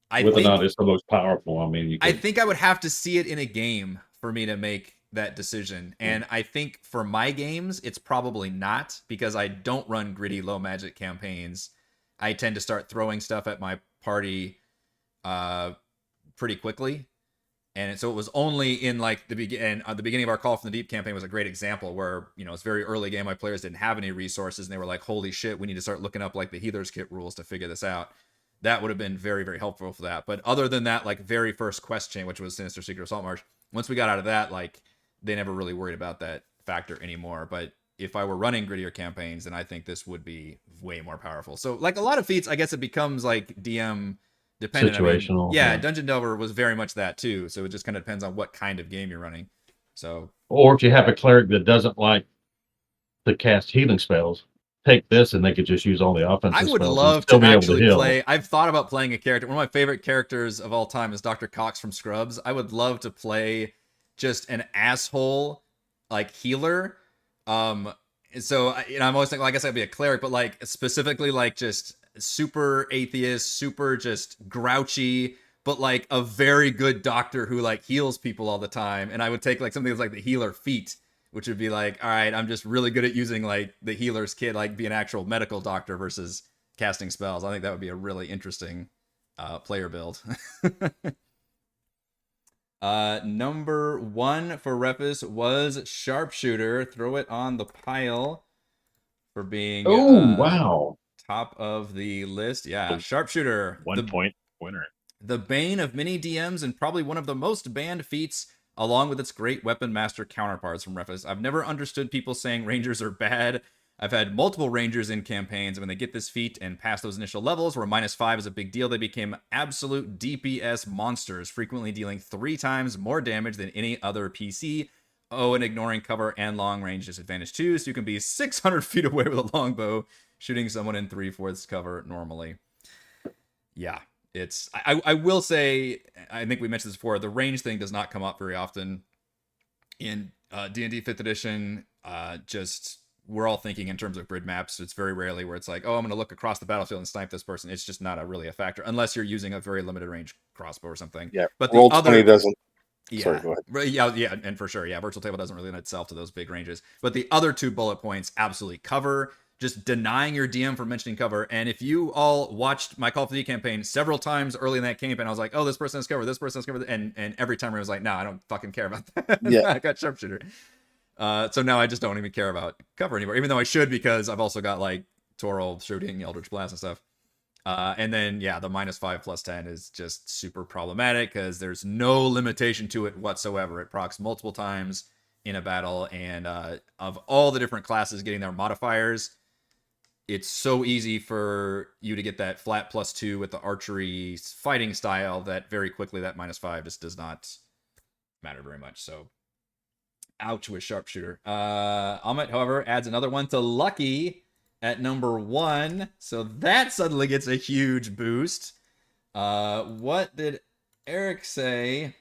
or not it's the most powerful, I mean, I think I would have to see it in a game for me to make that decision. And I think for my games, it's probably not, because I don't run gritty low magic campaigns. I tend to start throwing stuff at my party pretty quickly. And so it was only in like the beginning of our Call from the Deep campaign was a great example where, it's very early game. My players didn't have any resources and they were like, holy shit, we need to start looking up like the healer's kit rules to figure this out. That would have been very, very helpful for that. But other than that, like very first quest chain, which was Sinister Secret of Saltmarsh, once we got out of that, like they never really worried about that factor anymore. But if I were running grittier campaigns, then I think this would be way more powerful. So like a lot of feats, I guess it becomes like DM dependent. situational. Yeah, Dungeon Delver was very much that too. So it just kind of depends on what kind of game you're running. So, or if you have a cleric that doesn't like to cast healing spells, take this and they could just use all the offensive I would spells love and still to be able actually to heal. play. I've thought about playing a character. One of my favorite characters of all time is Dr. Cox from Scrubs. I would love to play just an asshole like healer. So I'm always thinking, well, I guess I'd be a cleric, but like specifically like just super atheist, super just grouchy, but like a very good doctor who like heals people all the time. And I would take like something that's like the healer feat, which would be like, all right, I'm just really good at using like the healer's kit, like be an actual medical doctor versus casting spells. I think that would be a really interesting player build. Number 1 for Refus was Sharpshooter. Throw it on the pile for being wow. top of the list. Yeah, Sharpshooter. 1 point winner. The bane of many DMs and probably one of the most banned feats, along with its great weapon master counterparts from Refus. I've never understood people saying Rangers are bad. I've had multiple Rangers in campaigns, and when they get this feat and pass those initial levels where -5 is a big deal, they became absolute DPS monsters, frequently dealing 3 times more damage than any other PC. Oh, and ignoring cover and long range disadvantage too, so you can be 600 feet away with a longbow, shooting someone in 3/4 cover normally. Yeah. I will say, I think we mentioned this before, the range thing does not come up very often in D&D 5th edition. Just we're all thinking in terms of grid maps. It's very rarely where it's like, oh, I'm going to look across the battlefield and snipe this person. It's just not really a factor unless you're using a very limited range crossbow or something. Yeah, but the other 20 doesn't. Yeah, sorry, go ahead. Yeah, and for sure, yeah, Virtual Table doesn't really lend itself to those big ranges. But the other 2 bullet points absolutely cover. Just denying your DM for mentioning cover. And if you all watched my Call of Duty campaign several times early in that campaign, I was like, oh, this person has cover, this person has cover. And every time I was like, no, I don't fucking care about that. Yeah. I got Sharpshooter. So now I just don't even care about cover anymore, even though I should, because I've also got like Toral shooting, Eldritch Blast and stuff. And then, yeah, the -5 +10 is just super problematic because there's no limitation to it whatsoever. It procs multiple times in a battle, and of all the different classes getting their modifiers, it's so easy for you to get that flat +2 with the archery fighting style that very quickly that -5 just does not matter very much. So, ouch with Sharpshooter. Amit, however, adds another one to Lucky at number 1. So that suddenly gets a huge boost. What did Eric say?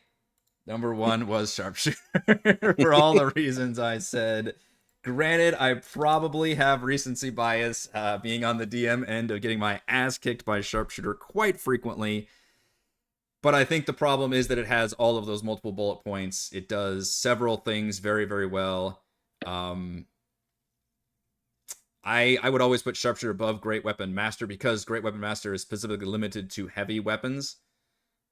Number 1 was Sharpshooter for all the reasons I said. Granted, I probably have recency bias, being on the DM end of getting my ass kicked by Sharpshooter quite frequently. But I think the problem is that it has all of those multiple bullet points. It does several things very, very well. I would always put Sharpshooter above Great Weapon Master because Great Weapon Master is specifically limited to heavy weapons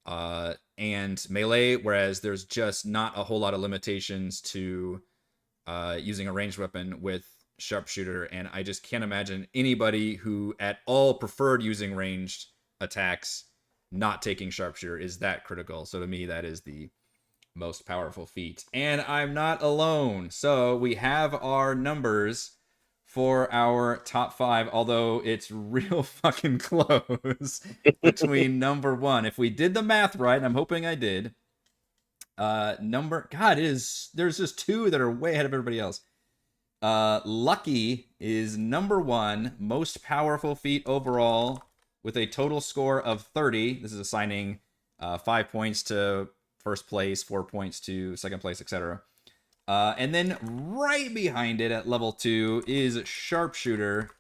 and melee, whereas there's just not a whole lot of limitations to using a ranged weapon with Sharpshooter, and I just can't imagine anybody who at all preferred using ranged attacks not taking Sharpshooter is that critical. So to me, that is the most powerful feat. And I'm not alone. So we have our numbers for our top 5, although it's real fucking close between number 1. If we did the math right, and I'm hoping I did, there's just 2 that are way ahead of everybody else. Lucky is number 1, most powerful feat overall, with a total score of 30. This is assigning 5 points to first place, 4 points to second place, etc. And then right behind it at level 2 is Sharpshooter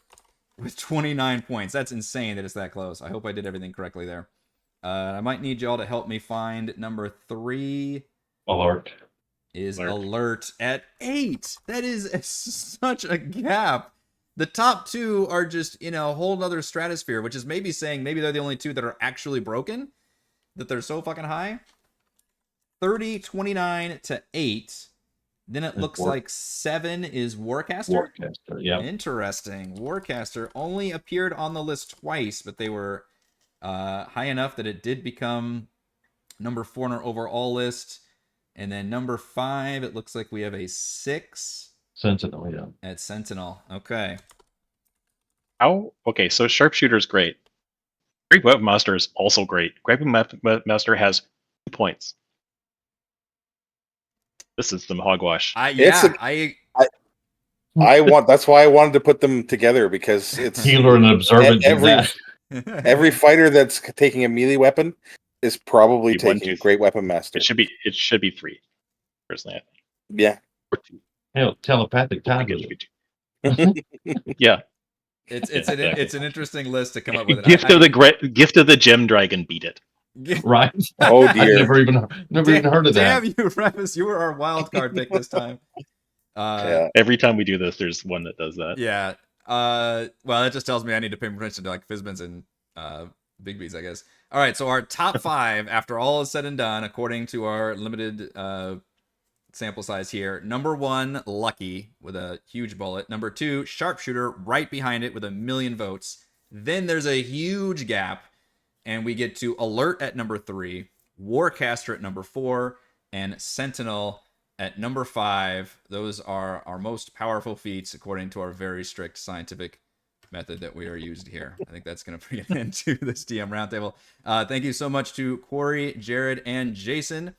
with 29 points. That's insane that it's that close. I hope I did everything correctly there. I might need y'all to help me find number 3. Alert. Is Alert at 8. That is such a gap. The top 2 are just in a whole nother stratosphere, which is maybe saying maybe they're the only 2 that are actually broken, that they're so fucking high. 30, 29 to 8. Then it looks like 7 is Warcaster. Warcaster, yeah. Interesting. Warcaster only appeared on the list twice, but they were high enough that it did become number 4 on our overall list. And then number 5, it looks like we have a 6. Sentinel, yeah. At Sentinel. Okay. Okay, so Sharpshooter's great. Great Webmaster is also great. Great Webmaster has 2 points. This is some hogwash. I want. That's why I wanted to put them together, because it's healer and observant. Every fighter that's taking a melee weapon is probably taking Great Weapon Master. It should be 3. Personally, I think. Yeah. Or 2. Hell, telepathic time. Yeah. It's an interesting list to come up with. Gift of the Gem Dragon beat it. Right. Oh dear. I've never even heard of that. Damn you, Revis. You were our wild card pick this time. Yeah. Every time we do this, there's one that does that. Yeah. Well, that just tells me I need to pay more attention to like Fizbins and Big B's, I guess. All right, so our top 5, after all is said and done, according to our limited sample size here. Number 1, Lucky with a huge bullet. Number 2, Sharpshooter, right behind it with 1 million votes. Then there's a huge gap, and we get to Alert at number 3, Warcaster at number 4, and Sentinel at number 5. Those are our most powerful feats according to our very strict scientific method that we are used here. I think that's going to bring an end to this DM Roundtable. Thank you so much to Cory, Jared, and Jason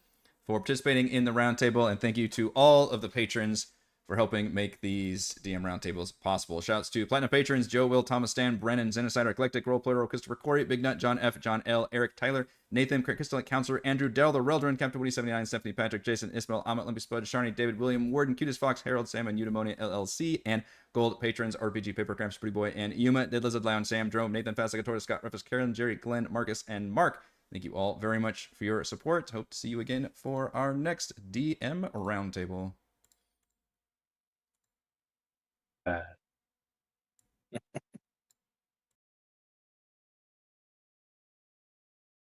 for participating in the Roundtable, and thank you to all of the patrons for helping make these DM Roundtables possible. Shouts to Platinum patrons Joe, Will, Thomas, Stan, Brennan, Xenocider, Eclectic, Roleplayer, Christopher, Cory, Big Nut, John F, John L, Eric, Tyler, Nathan, Craig Crystal, Counselor, Andrew, Daryl, the Reldrin, Captain Woody 79, Stephanie, Patrick, Jason, Ismail, Amit, Lumpy Spud, Sharni, David, William, Warden, Cutest Fox, Harold, Sam, and Eudaimonia LLC, and Gold patrons RPG, Papercramps, Pretty Boy, and Yuma, Dead Lizard, Lounge, Sam, Drome, Nathan, Fastigator, Scott, Rufus, Karen, Jerry, Glenn, Marcus, and Mark. Thank you all very much for your support. Hope to see you again for our next DM Roundtable.